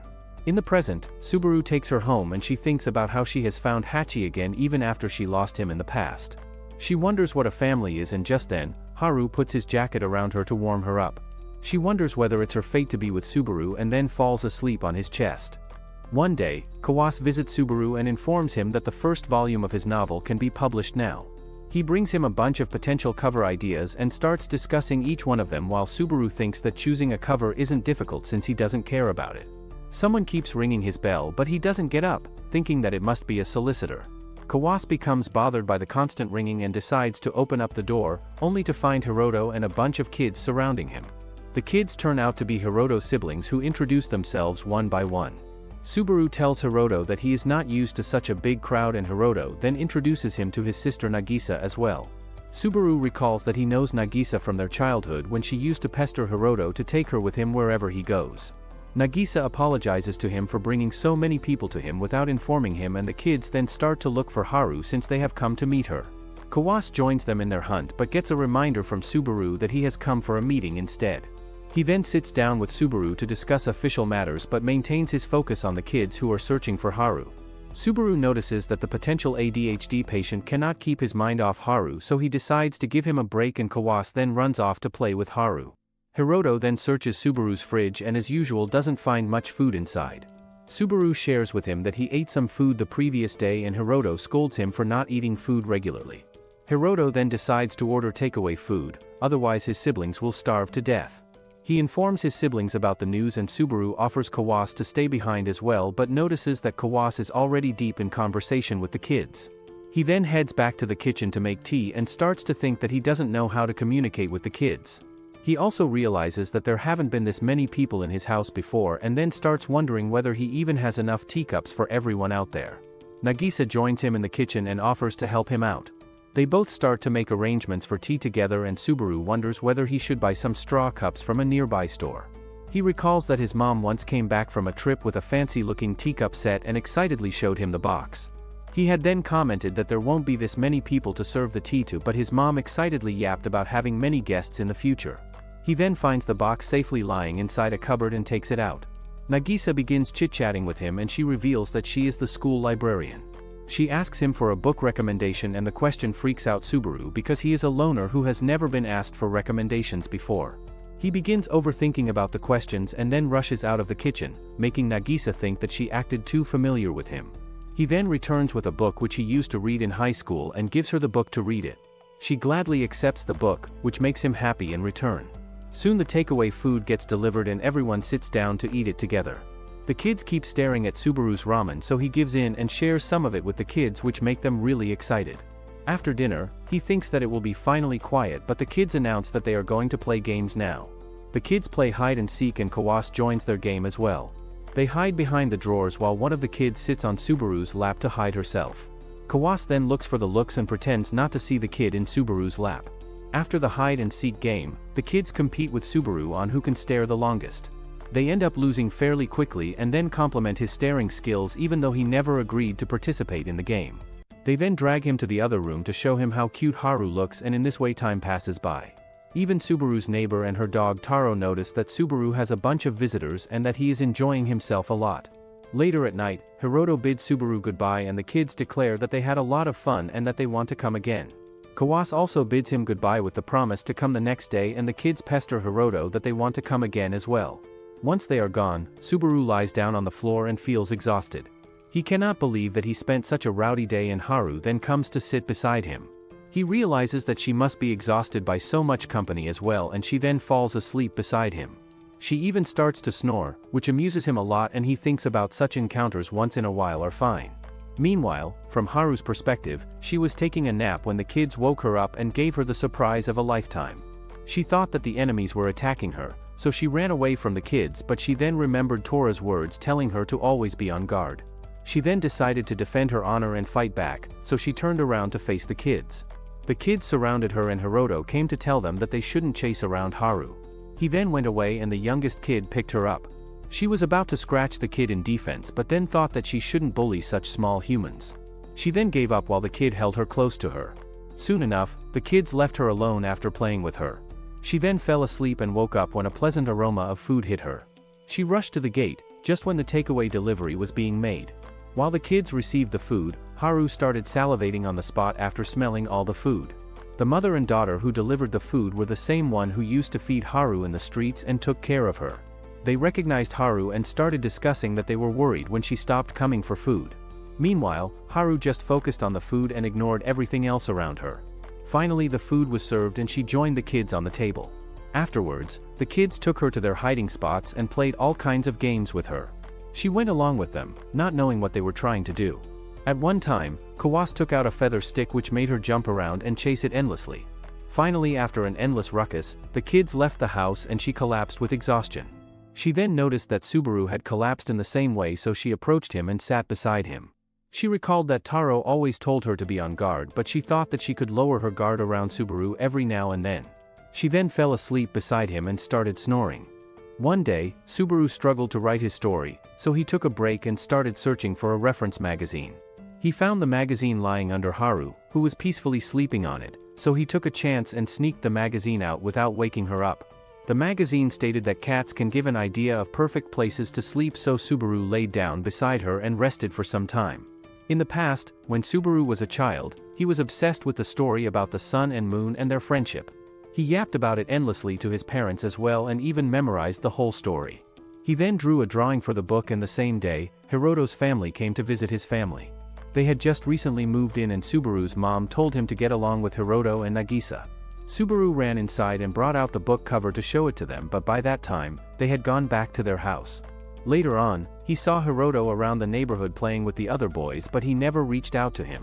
In the present, Subaru takes her home and she thinks about how she has found Hachi again even after she lost him in the past. She wonders what a family is, and just then, Haru puts his jacket around her to warm her up. She wonders whether it's her fate to be with Subaru and then falls asleep on his chest. One day, Kawas visits Subaru and informs him that the first volume of his novel can be published now. He brings him a bunch of potential cover ideas and starts discussing each one of them, while Subaru thinks that choosing a cover isn't difficult since he doesn't care about it. Someone keeps ringing his bell, but he doesn't get up, thinking that it must be a solicitor. Kawas becomes bothered by the constant ringing and decides to open up the door, only to find Hiroto and a bunch of kids surrounding him. The kids turn out to be Hiroto's siblings, who introduce themselves one by one. Subaru tells Hiroto that he is not used to such a big crowd, and Hiroto then introduces him to his sister Nagisa as well. Subaru recalls that he knows Nagisa from their childhood when she used to pester Hiroto to take her with him wherever he goes. Nagisa apologizes to him for bringing so many people to him without informing him, and the kids then start to look for Haru since they have come to meet her. Kawas joins them in their hunt but gets a reminder from Subaru that he has come for a meeting instead. He then sits down with Subaru to discuss official matters but maintains his focus on the kids who are searching for Haru. Subaru notices that the potential ADHD patient cannot keep his mind off Haru, so he decides to give him a break, and Kawas then runs off to play with Haru. Hiroto then searches Subaru's fridge and as usual doesn't find much food inside. Subaru shares with him that he ate some food the previous day, and Hiroto scolds him for not eating food regularly. Hiroto then decides to order takeaway food, otherwise his siblings will starve to death. He informs his siblings about the news, and Subaru offers Kawas to stay behind as well, but notices that Kawas is already deep in conversation with the kids. He then heads back to the kitchen to make tea and starts to think that he doesn't know how to communicate with the kids. He also realizes that there haven't been this many people in his house before, and then starts wondering whether he even has enough teacups for everyone out there. Nagisa joins him in the kitchen and offers to help him out. They both start to make arrangements for tea together, and Subaru wonders whether he should buy some straw cups from a nearby store. He recalls that his mom once came back from a trip with a fancy-looking teacup set and excitedly showed him the box. He had then commented that there won't be this many people to serve the tea to, but his mom excitedly yapped about having many guests in the future. He then finds the box safely lying inside a cupboard and takes it out. Nagisa begins chit-chatting with him and she reveals that she is the school librarian. She asks him for a book recommendation and the question freaks out Subaru because he is a loner who has never been asked for recommendations before. He begins overthinking about the questions and then rushes out of the kitchen, making Nagisa think that she acted too familiar with him. He then returns with a book which he used to read in high school and gives her the book to read it. She gladly accepts the book, which makes him happy in return. Soon the takeaway food gets delivered and everyone sits down to eat it together. The kids keep staring at Subaru's ramen, so he gives in and shares some of it with the kids, which make them really excited. After dinner, he thinks that it will be finally quiet, but the kids announce that they are going to play games now. The kids play hide and seek and Kawas joins their game as well. They hide behind the drawers while one of the kids sits on Subaru's lap to hide herself. Kawas then looks for the looks and pretends not to see the kid in Subaru's lap. After the hide and seek game, the kids compete with Subaru on who can stare the longest. They end up losing fairly quickly and then compliment his staring skills even though he never agreed to participate in the game. They then drag him to the other room to show him how cute Haru looks, and in this way time passes by. Even Subaru's neighbor and her dog Taro notice that Subaru has a bunch of visitors and that he is enjoying himself a lot. Later at night, Hiroto bids Subaru goodbye and the kids declare that they had a lot of fun and that they want to come again. Kawas also bids him goodbye with the promise to come the next day, and the kids pester Hiroto that they want to come again as well. Once they are gone, Subaru lies down on the floor and feels exhausted. He cannot believe that he spent such a rowdy day, and Haru then comes to sit beside him. He realizes that she must be exhausted by so much company as well, and she then falls asleep beside him. She even starts to snore, which amuses him a lot, and he thinks about such encounters once in a while are fine. Meanwhile, from Haru's perspective, she was taking a nap when the kids woke her up and gave her the surprise of a lifetime. She thought that the enemies were attacking her, so she ran away from the kids, but she then remembered Tora's words telling her to always be on guard. She then decided to defend her honor and fight back, so she turned around to face the kids. The kids surrounded her and Hiroto came to tell them that they shouldn't chase around Haru. He then went away and the youngest kid picked her up. She was about to scratch the kid in defense but then thought that she shouldn't bully such small humans. She then gave up while the kid held her close to her. Soon enough, the kids left her alone after playing with her. She then fell asleep and woke up when a pleasant aroma of food hit her. She rushed to the gate, just when the takeaway delivery was being made. While the kids received the food, Haru started salivating on the spot after smelling all the food. The mother and daughter who delivered the food were the same one who used to feed Haru in the streets and took care of her. They recognized Haru and started discussing that they were worried when she stopped coming for food. Meanwhile, Haru just focused on the food and ignored everything else around her. Finally, the food was served and she joined the kids on the table. Afterwards, the kids took her to their hiding spots and played all kinds of games with her. She went along with them, not knowing what they were trying to do. At one time, Kawas took out a feather stick which made her jump around and chase it endlessly. Finally, after an endless ruckus, the kids left the house and she collapsed with exhaustion. She then noticed that Subaru had collapsed in the same way, so she approached him and sat beside him. She recalled that Taro always told her to be on guard, but she thought that she could lower her guard around Subaru every now and then. She then fell asleep beside him and started snoring. One day, Subaru struggled to write his story, so he took a break and started searching for a reference magazine. He found the magazine lying under Haru, who was peacefully sleeping on it, so he took a chance and sneaked the magazine out without waking her up. The magazine stated that cats can give an idea of perfect places to sleep, so Subaru laid down beside her and rested for some time. In the past, when Subaru was a child, he was obsessed with the story about the sun and moon and their friendship. He yapped about it endlessly to his parents as well and even memorized the whole story. He then drew a drawing for the book, and the same day, Hiroto's family came to visit his family. They had just recently moved in and Subaru's mom told him to get along with Hiroto and Nagisa. Subaru ran inside and brought out the book cover to show it to them, but by that time, they had gone back to their house. Later on, he saw Hiroto around the neighborhood playing with the other boys, but he never reached out to him.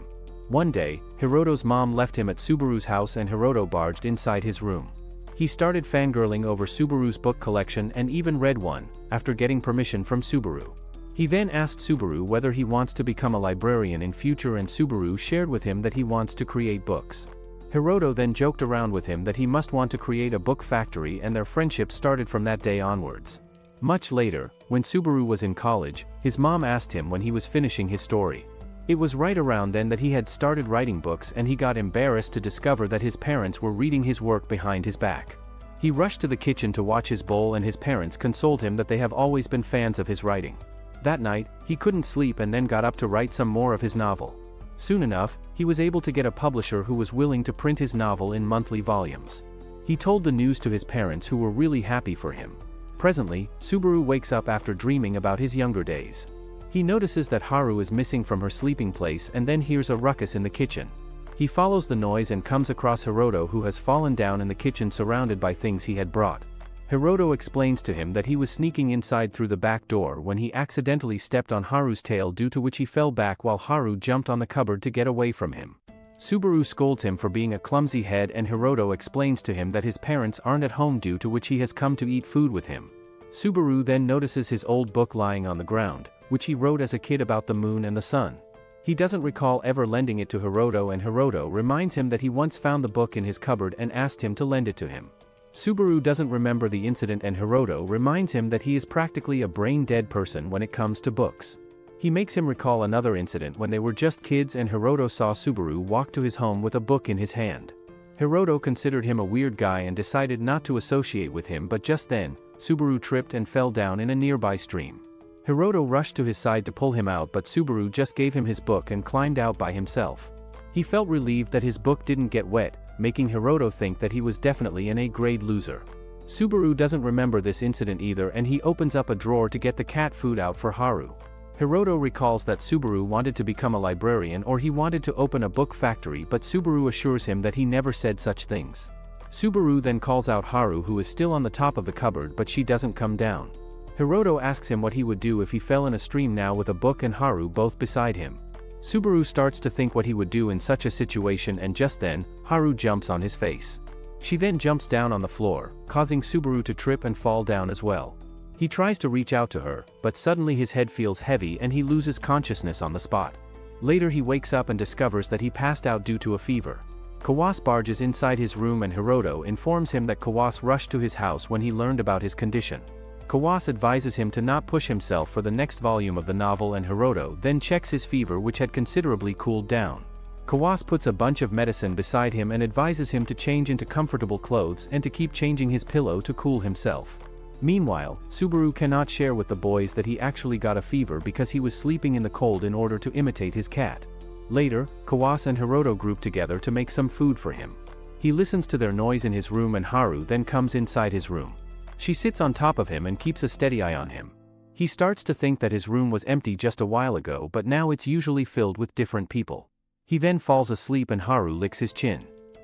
One day, Hiroto's mom left him at Subaru's house and Hiroto barged inside his room. He started fangirling over Subaru's book collection and even read one, after getting permission from Subaru. He then asked Subaru whether he wants to become a librarian in future, and Subaru shared with him that he wants to create books. Hiroto then joked around with him that he must want to create a book factory, and their friendship started from that day onwards. Much later, when Subaru was in college, his mom asked him when he was finishing his story. It was right around then that he had started writing books, and he got embarrassed to discover that his parents were reading his work behind his back. He rushed to the kitchen to watch his bowl, and his parents consoled him that they have always been fans of his writing. That night, he couldn't sleep and then got up to write some more of his novel. Soon enough, he was able to get a publisher who was willing to print his novel in monthly volumes. He told the news to his parents, who were really happy for him. Presently, Subaru wakes up after dreaming about his younger days. He notices that Haru is missing from her sleeping place and then hears a ruckus in the kitchen. He follows the noise and comes across Hiroto, who has fallen down in the kitchen surrounded by things he had brought. Hiroto explains to him that he was sneaking inside through the back door when he accidentally stepped on Haru's tail, due to which he fell back while Haru jumped on the cupboard to get away from him. Subaru scolds him for being a clumsy head, and Hiroto explains to him that his parents aren't at home, due to which he has come to eat food with him. Subaru then notices his old book lying on the ground, which he wrote as a kid about the moon and the sun. He doesn't recall ever lending it to Hiroto, and Hiroto reminds him that he once found the book in his cupboard and asked him to lend it to him. Subaru doesn't remember the incident, and Hiroto reminds him that he is practically a brain-dead person when it comes to books. He makes him recall another incident when they were just kids and Hiroto saw Subaru walk to his home with a book in his hand. Hiroto considered him a weird guy and decided not to associate with him, but just then, Subaru tripped and fell down in a nearby stream. Hiroto rushed to his side to pull him out, but Subaru just gave him his book and climbed out by himself. He felt relieved that his book didn't get wet, making Hiroto think that he was definitely an A-grade loser. Subaru doesn't remember this incident either, and he opens up a drawer to get the cat food out for Haru. Hiroto recalls that Subaru wanted to become a librarian, or he wanted to open a book factory, but Subaru assures him that he never said such things. Subaru then calls out Haru, who is still on the top of the cupboard, but she doesn't come down. Hiroto asks him what he would do if he fell in a stream now with a book and Haru both beside him. Subaru starts to think what he would do in such a situation, and just then, Haru jumps on his face. She then jumps down on the floor, causing Subaru to trip and fall down as well. He tries to reach out to her, but suddenly his head feels heavy and he loses consciousness on the spot. Later he wakes up and discovers that he passed out due to a fever. Kawas barges inside his room, and Hiroto informs him that Kawas rushed to his house when he learned about his condition. Kawas advises him to not push himself for the next volume of the novel, and Hiroto then checks his fever, which had considerably cooled down. Kawas puts a bunch of medicine beside him and advises him to change into comfortable clothes and to keep changing his pillow to cool himself. Meanwhile, Subaru cannot share with the boys that he actually got a fever because he was sleeping in the cold in order to imitate his cat. Later, Kawas and Hiroto group together to make some food for him. He listens to their noise in his room, and Haru then comes inside his room. She sits on top of him and keeps a steady eye on him. He starts to think that his room was empty just a while ago, but now it's usually filled with different people. He then falls asleep and Haru licks his chin.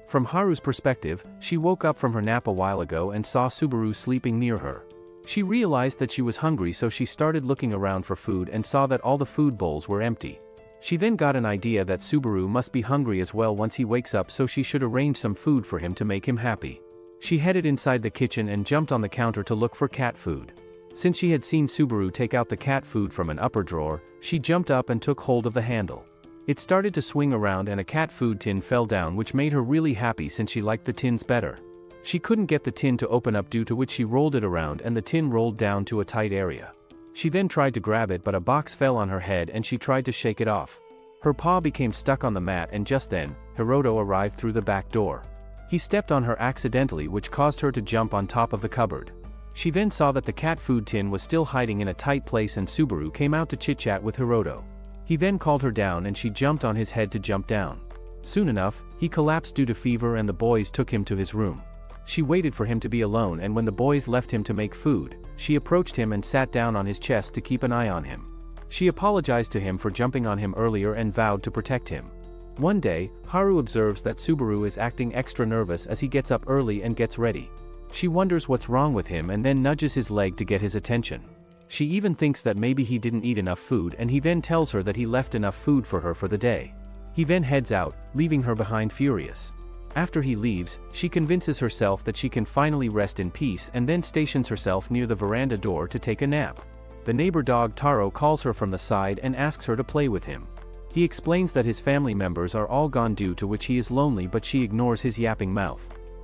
From Haru's perspective, she woke up from her nap a while ago and saw Subaru sleeping near her. She realized that she was hungry, so she started looking around for food and saw that all the food bowls were empty. She then got an idea that Subaru must be hungry as well once he wakes up, so she should arrange some food for him to make him happy. She headed inside the kitchen and jumped on the counter to look for cat food. Since she had seen Subaru take out the cat food from an upper drawer, she jumped up and took hold of the handle. It started to swing around and a cat food tin fell down, which made her really happy since she liked the tins better. She couldn't get the tin to open up, due to which she rolled it around and the tin rolled down to a tight area. She then tried to grab it, but a box fell on her head and she tried to shake it off. Her paw became stuck on the mat, and just then, Hiroto arrived through the back door. He stepped on her accidentally, which caused her to jump on top of the cupboard. She then saw that the cat food tin was still hiding in a tight place, and Subaru came out to chit-chat with Hiroto. He then called her down and she jumped on his head to jump down. Soon enough, he collapsed due to fever and the boys took him to his room. She waited for him to be alone, and when the boys left him to make food, she approached him and sat down on his chest to keep an eye on him. She apologized to him for jumping on him earlier and vowed to protect him. One day, Haru observes that Subaru is acting extra nervous as he gets up early and gets ready. She wonders what's wrong with him and then nudges his leg to get his attention. She even thinks that maybe he didn't eat enough food, and he then tells her that he left enough food for her for the day. He then heads out, leaving her behind furious. After he leaves, she convinces herself that she can finally rest in peace and then stations herself near the veranda door to take a nap. The neighbor dog Taro calls her from the side and asks her to play with him. He explains that his family members are all gone, due to which he is lonely, but she ignores his yapping mouth.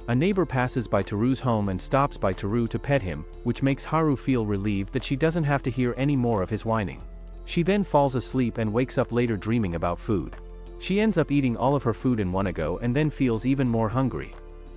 A neighbor passes by Taru's home and stops by Taru to pet him, which makes Haru feel relieved that she doesn't have to hear any more of his whining. She then falls asleep and wakes up later dreaming about food. She ends up eating all of her food in one go and then feels even more hungry.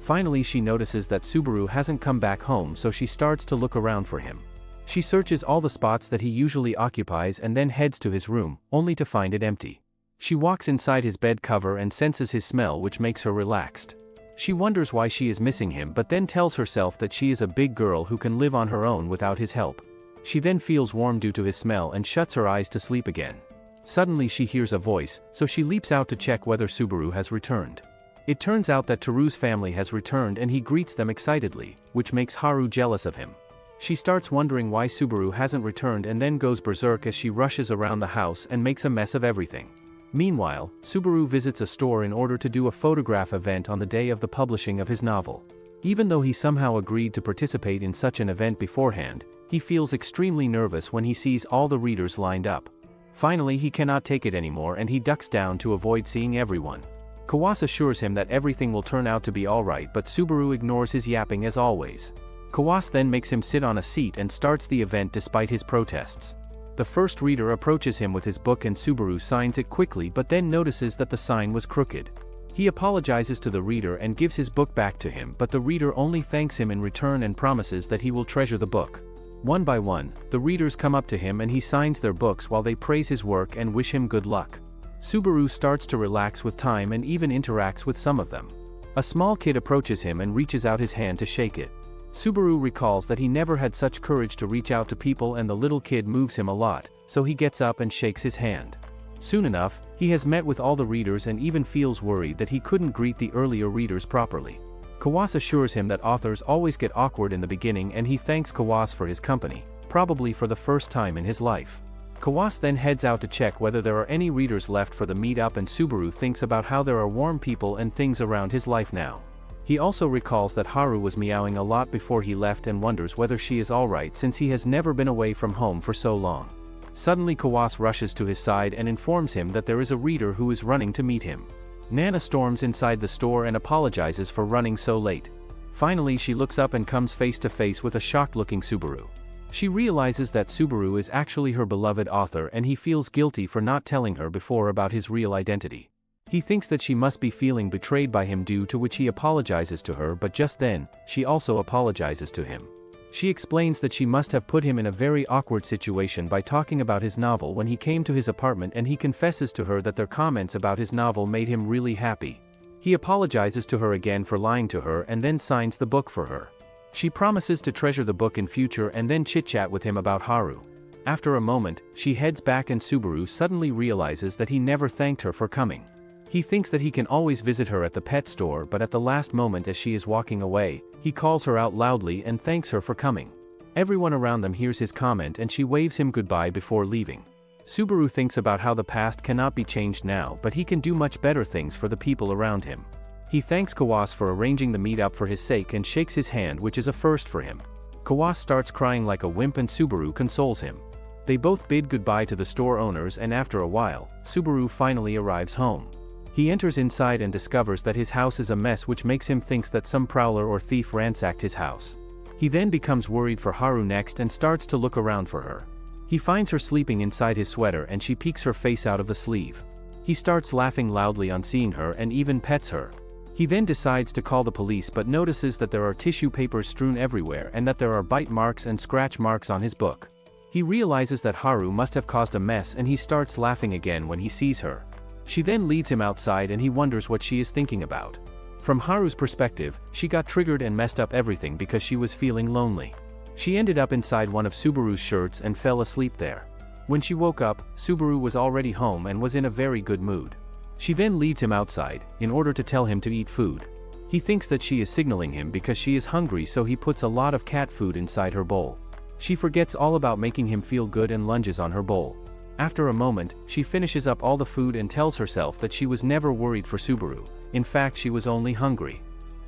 Finally she notices that Subaru hasn't come back home, so she starts to look around for him. She searches all the spots that he usually occupies and then heads to his room, only to find it empty. She walks inside his bed cover and senses his smell, which makes her relaxed. She wonders why she is missing him, but then tells herself that she is a big girl who can live on her own without his help. She then feels warm due to his smell and shuts her eyes to sleep again. Suddenly she hears a voice, so she leaps out to check whether Subaru has returned. It turns out that Teru's family has returned and he greets them excitedly, which makes Haru jealous of him. She starts wondering why Subaru hasn't returned and then goes berserk as she rushes around the house and makes a mess of everything. Meanwhile, Subaru visits a store in order to do a photograph event on the day of the publishing of his novel. Even though he somehow agreed to participate in such an event beforehand, he feels extremely nervous when he sees all the readers lined up. Finally he cannot take it anymore and he ducks down to avoid seeing everyone. Kawas assures him that everything will turn out to be alright, but Subaru ignores his yapping as always. Kawas then makes him sit on a seat and starts the event despite his protests. The first reader approaches him with his book and Subaru signs it quickly, but then notices that the sign was crooked. He apologizes to the reader and gives his book back to him, but the reader only thanks him in return and promises that he will treasure the book. One by one, the readers come up to him and he signs their books while they praise his work and wish him good luck. Subaru starts to relax with time and even interacts with some of them. A small kid approaches him and reaches out his hand to shake it. Subaru recalls that he never had such courage to reach out to people and the little kid moves him a lot, so he gets up and shakes his hand. Soon enough, he has met with all the readers and even feels worried that he couldn't greet the earlier readers properly. Kawas assures him that authors always get awkward in the beginning and he thanks Kawas for his company, probably for the first time in his life. Kawas then heads out to check whether there are any readers left for the meetup and Subaru thinks about how there are warm people and things around his life now. He also recalls that Haru was meowing a lot before he left and wonders whether she is alright since he has never been away from home for so long. Suddenly Kawas rushes to his side and informs him that there is a reader who is running to meet him. Nana storms inside the store and apologizes for running so late. Finally she looks up and comes face to face with a shocked-looking Subaru. She realizes that Subaru is actually her beloved author and he feels guilty for not telling her before about his real identity. He thinks that she must be feeling betrayed by him, due to which he apologizes to her, but just then, she also apologizes to him. She explains that she must have put him in a very awkward situation by talking about his novel when he came to his apartment, and he confesses to her that their comments about his novel made him really happy. He apologizes to her again for lying to her and then signs the book for her. She promises to treasure the book in future and then chit-chat with him about Haru. After a moment, she heads back and Subaru suddenly realizes that he never thanked her for coming. He thinks that he can always visit her at the pet store, but at the last moment as she is walking away, he calls her out loudly and thanks her for coming. Everyone around them hears his comment and she waves him goodbye before leaving. Subaru thinks about how the past cannot be changed now, but he can do much better things for the people around him. He thanks Kawas for arranging the meetup for his sake and shakes his hand, which is a first for him. Kawas starts crying like a wimp and Subaru consoles him. They both bid goodbye to the store owners and after a while, Subaru finally arrives home. He enters inside and discovers that his house is a mess, which makes him think that some prowler or thief ransacked his house. He then becomes worried for Haru next and starts to look around for her. He finds her sleeping inside his sweater and she peeks her face out of the sleeve. He starts laughing loudly on seeing her and even pets her. He then decides to call the police but notices that there are tissue papers strewn everywhere and that there are bite marks and scratch marks on his book. He realizes that Haru must have caused a mess and he starts laughing again when he sees her. She then leads him outside and he wonders what she is thinking about. From Haru's perspective, she got triggered and messed up everything because she was feeling lonely. She ended up inside one of Subaru's shirts and fell asleep there. When she woke up, Subaru was already home and was in a very good mood. She then leads him outside, in order to tell him to eat food. He thinks that she is signaling him because she is hungry, so he puts a lot of cat food inside her bowl. She forgets all about making him feel good and lunges on her bowl. After a moment, she finishes up all the food and tells herself that she was never worried for Subaru. In fact, she was only hungry.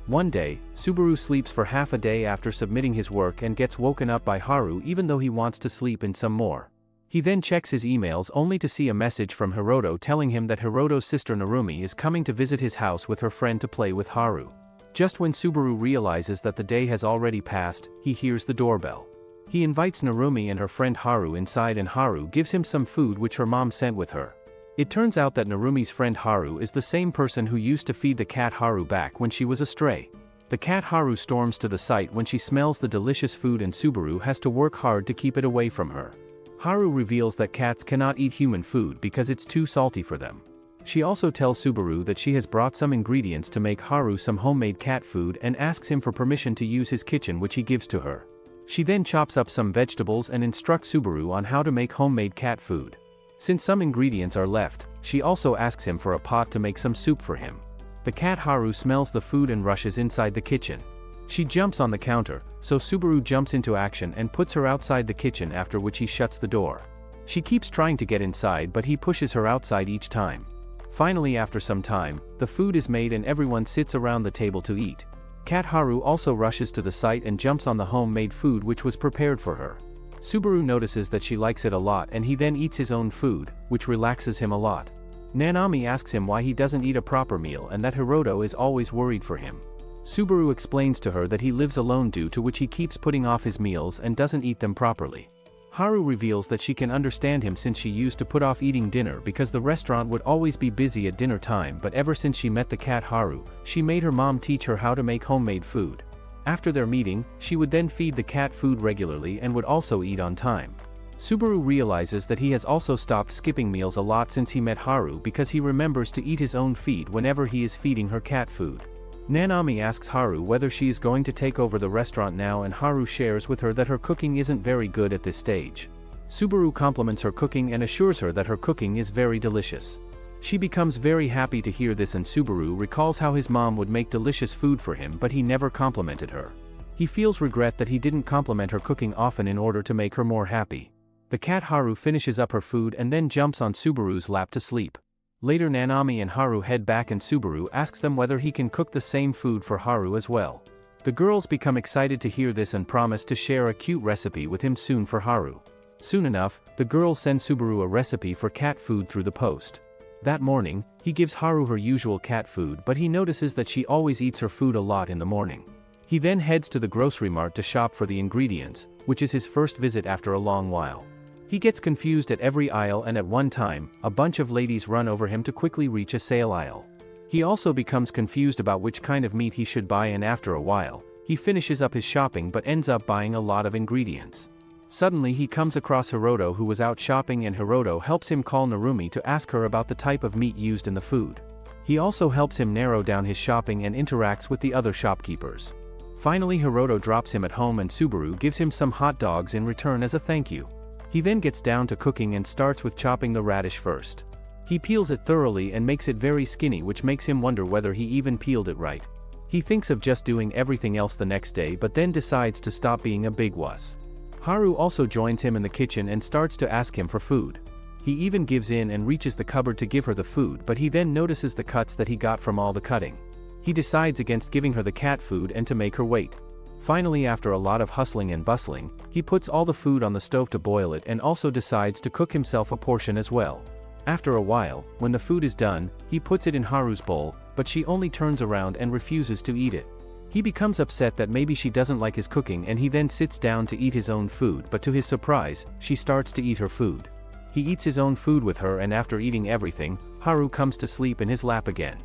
One day, Subaru sleeps for half a day after submitting his work and gets woken up by Haru even though he wants to sleep in some more. He then checks his emails only to see a message from Hiroto telling him that Hiroto's sister Narumi is coming to visit his house with her friend to play with Haru. Just when Subaru realizes that the day has already passed, he hears the doorbell. He invites Narumi and her friend Haru inside and Haru gives him some food which her mom sent with her. It turns out that Narumi's friend Haru is the same person who used to feed the cat Haru back when she was a stray. The cat Haru storms to the site when she smells the delicious food and Subaru has to work hard to keep it away from her. Haru reveals that cats cannot eat human food because it's too salty for them. She also tells Subaru that she has brought some ingredients to make Haru some homemade cat food and asks him for permission to use his kitchen, which he gives to her. She then chops up some vegetables and instructs Subaru on how to make homemade cat food. Since some ingredients are left, she also asks him for a pot to make some soup for him. The cat Haru smells the food and rushes inside the kitchen. She jumps on the counter, so Subaru jumps into action and puts her outside the kitchen, after which he shuts the door. She keeps trying to get inside, but he pushes her outside each time. Finally, after some time, the food is made and everyone sits around the table to eat. Cat Haru also rushes to the site and jumps on the homemade food which was prepared for her. Subaru notices that she likes it a lot and he then eats his own food, which relaxes him a lot. Nanami asks him why he doesn't eat a proper meal and that Hiroto is always worried for him. Subaru explains to her that he lives alone, due to which he keeps putting off his meals and doesn't eat them properly. Haru reveals that she can understand him since she used to put off eating dinner because the restaurant would always be busy at dinner time, but ever since she met the cat Haru, she made her mom teach her how to make homemade food. After their meeting, she would then feed the cat food regularly and would also eat on time. Subaru realizes that he has also stopped skipping meals a lot since he met Haru because he remembers to eat his own feed whenever he is feeding her cat food. Nanami asks Haru whether she is going to take over the restaurant now, and Haru shares with her that her cooking isn't very good at this stage. Subaru compliments her cooking and assures her that her cooking is very delicious. She becomes very happy to hear this, and Subaru recalls how his mom would make delicious food for him but he never complimented her. He feels regret that he didn't compliment her cooking often in order to make her more happy. The cat Haru finishes up her food and then jumps on Subaru's lap to sleep. Later, Nanami and Haru head back and Subaru asks them whether he can cook the same food for Haru as well. The girls become excited to hear this and promise to share a cute recipe with him soon for Haru. Soon enough, the girls send Subaru a recipe for cat food through the post. That morning, he gives Haru her usual cat food, but he notices that she always eats her food a lot in the morning. He then heads to the grocery mart to shop for the ingredients, which is his first visit after a long while. He gets confused at every aisle, and at one time, a bunch of ladies run over him to quickly reach a sale aisle. He also becomes confused about which kind of meat he should buy, and after a while, he finishes up his shopping but ends up buying a lot of ingredients. Suddenly he comes across Hiroto, who was out shopping, and Hiroto helps him call Narumi to ask her about the type of meat used in the food. He also helps him narrow down his shopping and interacts with the other shopkeepers. Finally, Hiroto drops him at home and Subaru gives him some hot dogs in return as a thank you. He then gets down to cooking and starts with chopping the radish first. He peels it thoroughly and makes it very skinny, which makes him wonder whether he even peeled it right. He thinks of just doing everything else the next day, but then decides to stop being a big wuss. Haru also joins him in the kitchen and starts to ask him for food. He even gives in and reaches the cupboard to give her the food, but he then notices the cuts that he got from all the cutting. He decides against giving her the cat food and to make her wait. Finally, after a lot of hustling and bustling, he puts all the food on the stove to boil it and also decides to cook himself a portion as well. After a while, when the food is done, he puts it in Haru's bowl, but she only turns around and refuses to eat it. He becomes upset that maybe she doesn't like his cooking, and he then sits down to eat his own food, but to his surprise, she starts to eat her food. He eats his own food with her, and after eating everything, Haru comes to sleep in his lap again.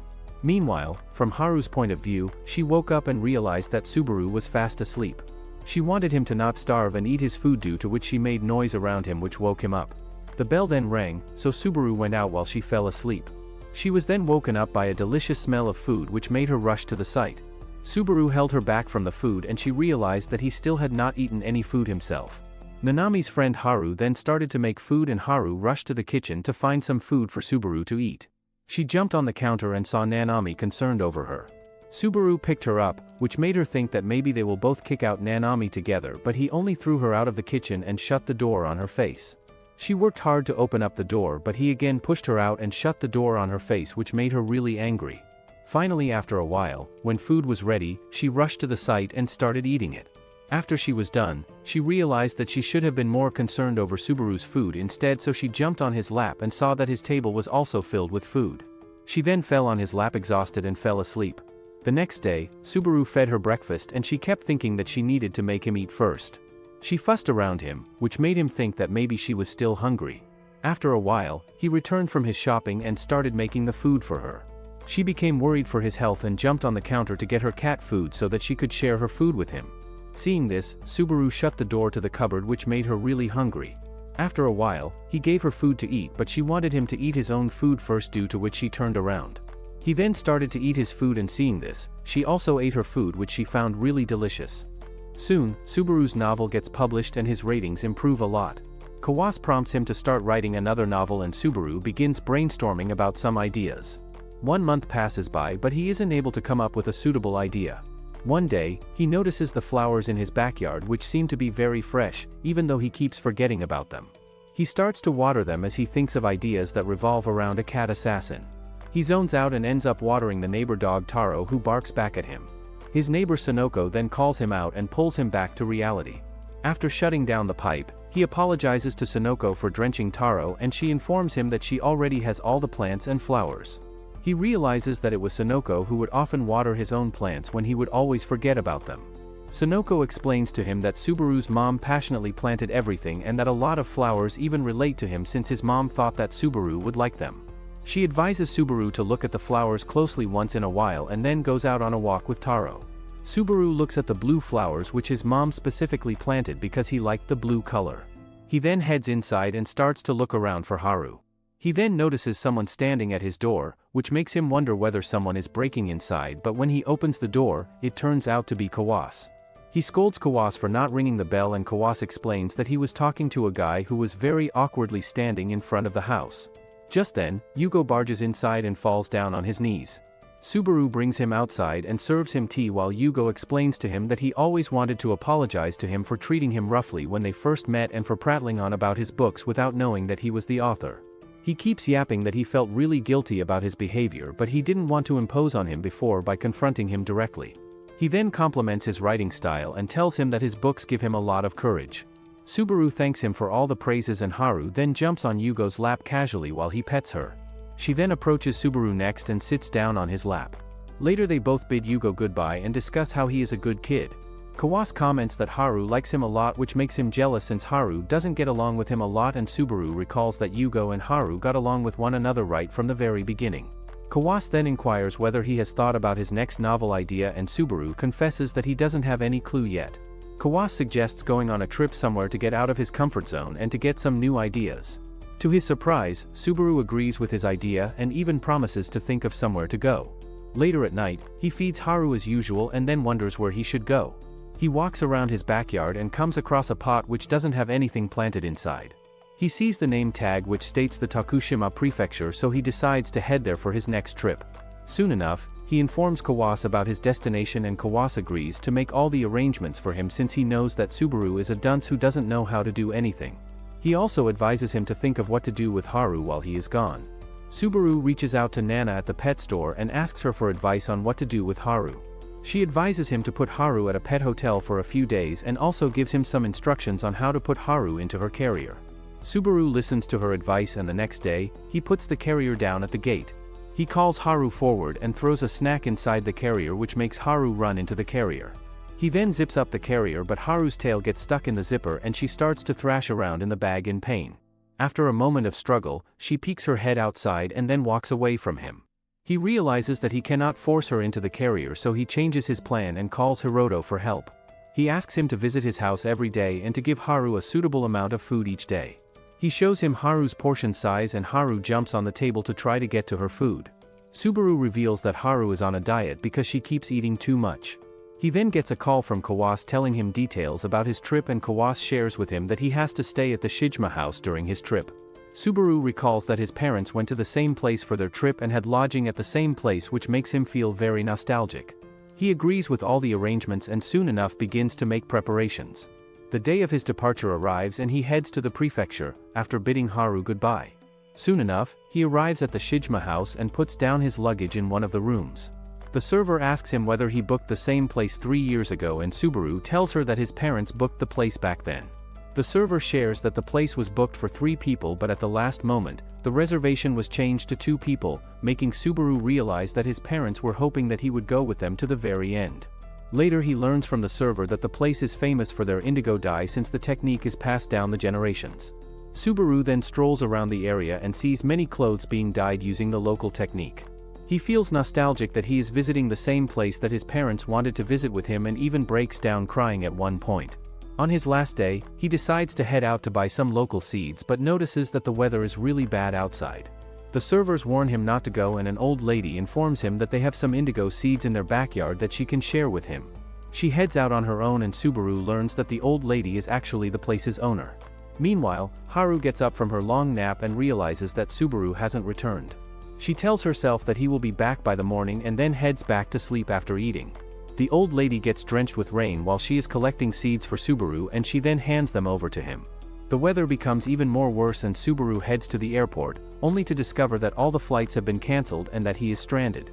Meanwhile, from Haru's point of view, she woke up and realized that Subaru was fast asleep. She wanted him to not starve and eat his food, due to which she made noise around him which woke him up. The bell then rang, so Subaru went out while she fell asleep. She was then woken up by a delicious smell of food which made her rush to the site. Subaru held her back from the food and she realized that he still had not eaten any food himself. Nanami's friend Haru then started to make food and Haru rushed to the kitchen to find some food for Subaru to eat. She jumped on the counter and saw Nanami concerned over her. Subaru picked her up, which made her think that maybe they will both kick out Nanami together, but he only threw her out of the kitchen and shut the door on her face. She worked hard to open up the door, but he again pushed her out and shut the door on her face, which made her really angry. Finally, after a while, when food was ready, she rushed to the site and started eating it. After she was done, she realized that she should have been more concerned over Subaru's food instead, so she jumped on his lap and saw that his table was also filled with food. She then fell on his lap exhausted and fell asleep. The next day, Subaru fed her breakfast and she kept thinking that she needed to make him eat first. She fussed around him, which made him think that maybe she was still hungry. After a while, he returned from his shopping and started making the food for her. She became worried for his health and jumped on the counter to get her cat food so that she could share her food with him. Seeing this, Subaru shut the door to the cupboard, which made her really hungry. After a while, he gave her food to eat, but she wanted him to eat his own food first, due to which she turned around. He then started to eat his food, and seeing this, she also ate her food, which she found really delicious. Soon, Subaru's novel gets published and his ratings improve a lot. Kawase prompts him to start writing another novel, and Subaru begins brainstorming about some ideas. 1 month passes by, but he isn't able to come up with a suitable idea. One day, he notices the flowers in his backyard, which seem to be very fresh, even though he keeps forgetting about them. He starts to water them as he thinks of ideas that revolve around a cat assassin. He zones out and ends up watering the neighbor dog Taro, who barks back at him. His neighbor Sonoko then calls him out and pulls him back to reality. After shutting down the pipe, he apologizes to Sonoko for drenching Taro, and she informs him that she already has all the plants and flowers. He realizes that it was Sonoko who would often water his own plants when he would always forget about them. Sonoko explains to him that Subaru's mom passionately planted everything, and that a lot of flowers even relate to him since his mom thought that Subaru would like them. She advises Subaru to look at the flowers closely once in a while and then goes out on a walk with Taro. Subaru looks at the blue flowers, which his mom specifically planted because he liked the blue color. He then heads inside and starts to look around for Haru. He then notices someone standing at his door, which makes him wonder whether someone is breaking inside, but when he opens the door, it turns out to be Kawase. He scolds Kawase for not ringing the bell, and Kawase explains that he was talking to a guy who was very awkwardly standing in front of the house. Just then, Yugo barges inside and falls down on his knees. Subaru brings him outside and serves him tea, while Yugo explains to him that he always wanted to apologize to him for treating him roughly when they first met and for prattling on about his books without knowing that he was the author. He keeps yapping that he felt really guilty about his behavior, but he didn't want to impose on him before by confronting him directly. He then compliments his writing style and tells him that his books give him a lot of courage. Subaru thanks him for all the praises, and Haru then jumps on Yugo's lap casually while he pets her. She then approaches Subaru next and sits down on his lap. Later they both bid Yugo goodbye and discuss how he is a good kid. Kawase comments that Haru likes him a lot, which makes him jealous since Haru doesn't get along with him a lot, and Subaru recalls that Yugo and Haru got along with one another right from the very beginning. Kawase then inquires whether he has thought about his next novel idea, and Subaru confesses that he doesn't have any clue yet. Kawase suggests going on a trip somewhere to get out of his comfort zone and to get some new ideas. To his surprise, Subaru agrees with his idea and even promises to think of somewhere to go. Later at night, he feeds Haru as usual and then wonders where he should go. He walks around his backyard and comes across a pot which doesn't have anything planted inside. He sees the name tag which states the Tokushima prefecture, so he decides to head there for his next trip. Soon enough, he informs Kawase about his destination, and Kawase agrees to make all the arrangements for him since he knows that Subaru is a dunce who doesn't know how to do anything. He also advises him to think of what to do with Haru while he is gone. Subaru reaches out to Nana at the pet store and asks her for advice on what to do with Haru. She advises him to put Haru at a pet hotel for a few days and also gives him some instructions on how to put Haru into her carrier. Subaru listens to her advice, and the next day, he puts the carrier down at the gate. He calls Haru forward and throws a snack inside the carrier, which makes Haru run into the carrier. He then zips up the carrier, but Haru's tail gets stuck in the zipper and she starts to thrash around in the bag in pain. After a moment of struggle, she peeks her head outside and then walks away from him. He realizes that he cannot force her into the carrier, so he changes his plan and calls Hiroto for help. He asks him to visit his house every day and to give Haru a suitable amount of food each day. He shows him Haru's portion size, and Haru jumps on the table to try to get to her food. Subaru reveals that Haru is on a diet because she keeps eating too much. He then gets a call from Kawase telling him details about his trip, and Kawase shares with him that he has to stay at the Shijima house during his trip. Subaru recalls that his parents went to the same place for their trip and had lodging at the same place, which makes him feel very nostalgic. He agrees with all the arrangements and soon enough begins to make preparations. The day of his departure arrives and he heads to the prefecture, after bidding Haru goodbye. Soon enough, he arrives at the Shijima house and puts down his luggage in one of the rooms. The server asks him whether he booked the same place 3 years ago, and Subaru tells her that his parents booked the place back then. The server shares that the place was booked for 3 people, but at the last moment, the reservation was changed to 2 people, making Subaru realize that his parents were hoping that he would go with them to the very end. Later he learns from the server that the place is famous for their indigo dye, since the technique is passed down the generations. Subaru then strolls around the area and sees many clothes being dyed using the local technique. He feels nostalgic that he is visiting the same place that his parents wanted to visit with him and even breaks down crying at one point. On his last day, he decides to head out to buy some local seeds but notices that the weather is really bad outside. The servers warn him not to go and an old lady informs him that they have some indigo seeds in their backyard that she can share with him. She heads out on her own and Subaru learns that the old lady is actually the place's owner. Meanwhile, Haru gets up from her long nap and realizes that Subaru hasn't returned. She tells herself that he will be back by the morning and then heads back to sleep after eating. The old lady gets drenched with rain while she is collecting seeds for Subaru and she then hands them over to him. The weather becomes even more worse and Subaru heads to the airport, only to discover that all the flights have been cancelled and that he is stranded.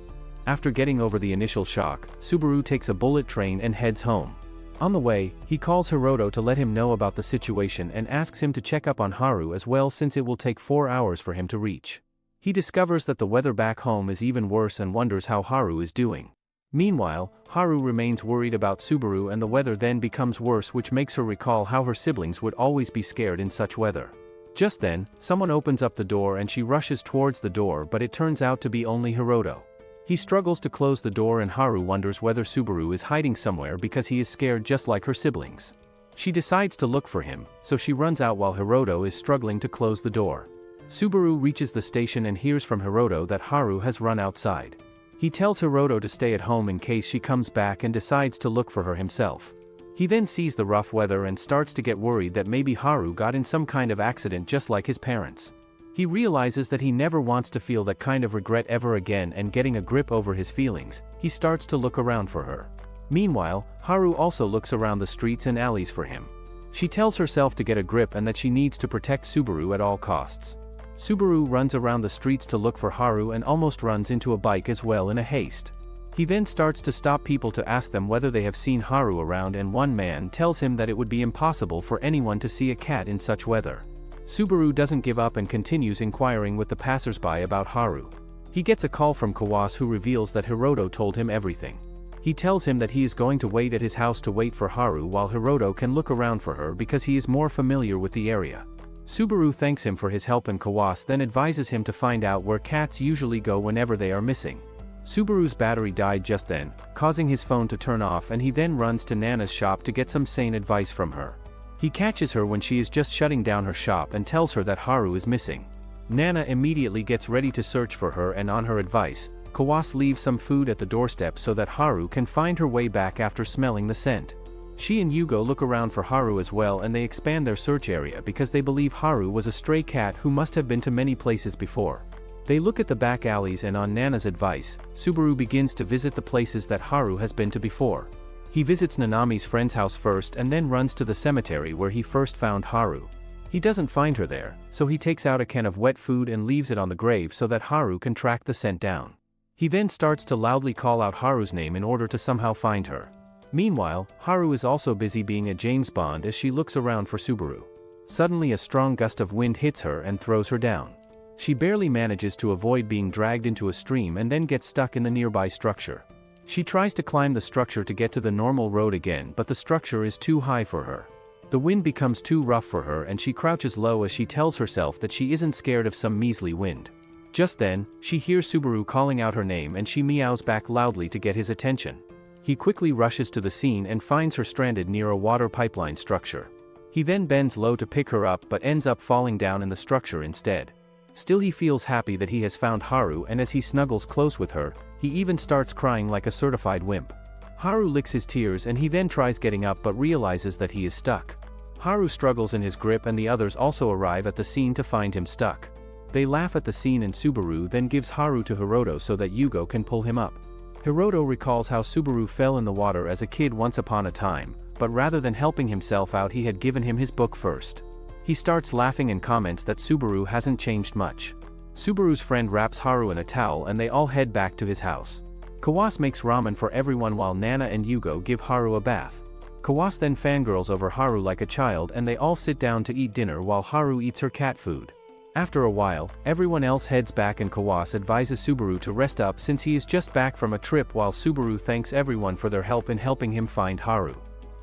After getting over the initial shock, Subaru takes a bullet train and heads home. On the way, he calls Hiroto to let him know about the situation and asks him to check up on Haru as well since it will take 4 hours for him to reach. He discovers that the weather back home is even worse and wonders how Haru is doing. Meanwhile, Haru remains worried about Subaru and the weather then becomes worse, which makes her recall how her siblings would always be scared in such weather. Just then, someone opens up the door and she rushes towards the door, but it turns out to be only Hiroto. He struggles to close the door and Haru wonders whether Subaru is hiding somewhere because he is scared just like her siblings. She decides to look for him, so she runs out while Hiroto is struggling to close the door. Subaru reaches the station and hears from Hiroto that Haru has run outside. He tells Hiroto to stay at home in case she comes back and decides to look for her himself. He then sees the rough weather and starts to get worried that maybe Haru got in some kind of accident just like his parents. He realizes that he never wants to feel that kind of regret ever again and getting a grip over his feelings, he starts to look around for her. Meanwhile, Haru also looks around the streets and alleys for him. She tells herself to get a grip and that she needs to protect Subaru at all costs. Subaru runs around the streets to look for Haru and almost runs into a bike as well in a haste. He then starts to stop people to ask them whether they have seen Haru around and one man tells him that it would be impossible for anyone to see a cat in such weather. Subaru doesn't give up and continues inquiring with the passersby about Haru. He gets a call from Kawase who reveals that Hiroto told him everything. He tells him that he is going to wait at his house to wait for Haru while Hiroto can look around for her because he is more familiar with the area. Subaru thanks him for his help and Kawase then advises him to find out where cats usually go whenever they are missing. Subaru's battery died just then, causing his phone to turn off and he then runs to Nana's shop to get some sane advice from her. He catches her when she is just shutting down her shop and tells her that Haru is missing. Nana immediately gets ready to search for her and on her advice, Kawase leaves some food at the doorstep so that Haru can find her way back after smelling the scent. She and Yugo look around for Haru as well and they expand their search area because they believe Haru was a stray cat who must have been to many places before. They look at the back alleys and on Nana's advice, Subaru begins to visit the places that Haru has been to before. He visits Nanami's friend's house first and then runs to the cemetery where he first found Haru. He doesn't find her there, so he takes out a can of wet food and leaves it on the grave so that Haru can track the scent down. He then starts to loudly call out Haru's name in order to somehow find her. Meanwhile, Haru is also busy being a James Bond as she looks around for Subaru. Suddenly a strong gust of wind hits her and throws her down. She barely manages to avoid being dragged into a stream and then gets stuck in the nearby structure. She tries to climb the structure to get to the normal road again, but the structure is too high for her. The wind becomes too rough for her and she crouches low as she tells herself that she isn't scared of some measly wind. Just then, she hears Subaru calling out her name and she meows back loudly to get his attention. He quickly rushes to the scene and finds her stranded near a water pipeline structure. He then bends low to pick her up but ends up falling down in the structure instead. Still he feels happy that he has found Haru and as he snuggles close with her, he even starts crying like a certified wimp. Haru licks his tears and he then tries getting up but realizes that he is stuck. Haru struggles in his grip and the others also arrive at the scene to find him stuck. They laugh at the scene and Subaru then gives Haru to Hiroto so that Yugo can pull him up. Hiroto recalls how Subaru fell in the water as a kid once upon a time, but rather than helping himself out he had given him his book first. He starts laughing and comments that Subaru hasn't changed much. Subaru's friend wraps Haru in a towel and they all head back to his house. Kawase makes ramen for everyone while Nana and Yugo give Haru a bath. Kawase then fangirls over Haru like a child and they all sit down to eat dinner while Haru eats her cat food. After a while, everyone else heads back and Kawase advises Subaru to rest up since he is just back from a trip while Subaru thanks everyone for their help in helping him find Haru.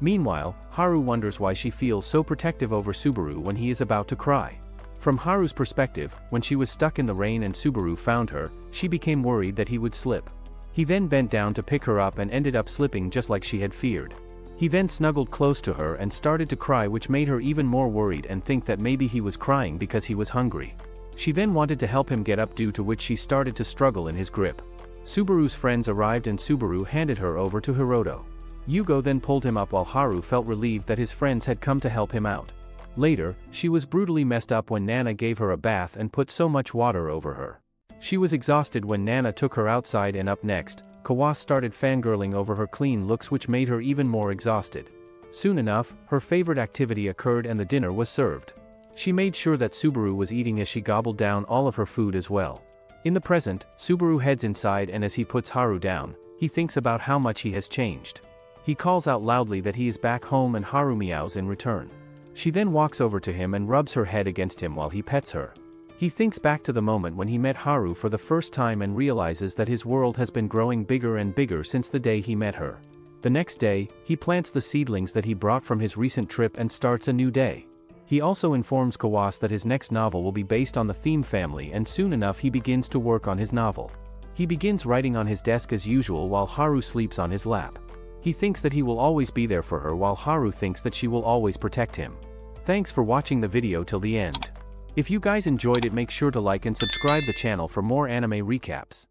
Meanwhile, Haru wonders why she feels so protective over Subaru when he is about to cry. From Haru's perspective, when she was stuck in the rain and Subaru found her, she became worried that he would slip. He then bent down to pick her up and ended up slipping just like she had feared. He then snuggled close to her and started to cry, which made her even more worried and think that maybe he was crying because he was hungry. She then wanted to help him get up, due to which she started to struggle in his grip. Subaru's friends arrived and Subaru handed her over to Hiroto. Yugo then pulled him up while Haru felt relieved that his friends had come to help him out. Later, she was brutally messed up when Nana gave her a bath and put so much water over her. She was exhausted when Nana took her outside, and up next, Kawas started fangirling over her clean looks, which made her even more exhausted. Soon enough, her favorite activity occurred and the dinner was served. She made sure that Subaru was eating as she gobbled down all of her food as well. In the present, Subaru heads inside, and as he puts Haru down, he thinks about how much he has changed. He calls out loudly that he is back home, and Haru meows in return. She then walks over to him and rubs her head against him while he pets her. He thinks back to the moment when he met Haru for the first time and realizes that his world has been growing bigger and bigger since the day he met her. The next day, he plants the seedlings that he brought from his recent trip and starts a new day. He also informs Kawas that his next novel will be based on the theme family, and soon enough he begins to work on his novel. He begins writing on his desk as usual while Haru sleeps on his lap. He thinks that he will always be there for her, while Haru thinks that she will always protect him. Thanks for watching the video till the end. If you guys enjoyed it, make sure to like and subscribe the channel for more anime recaps.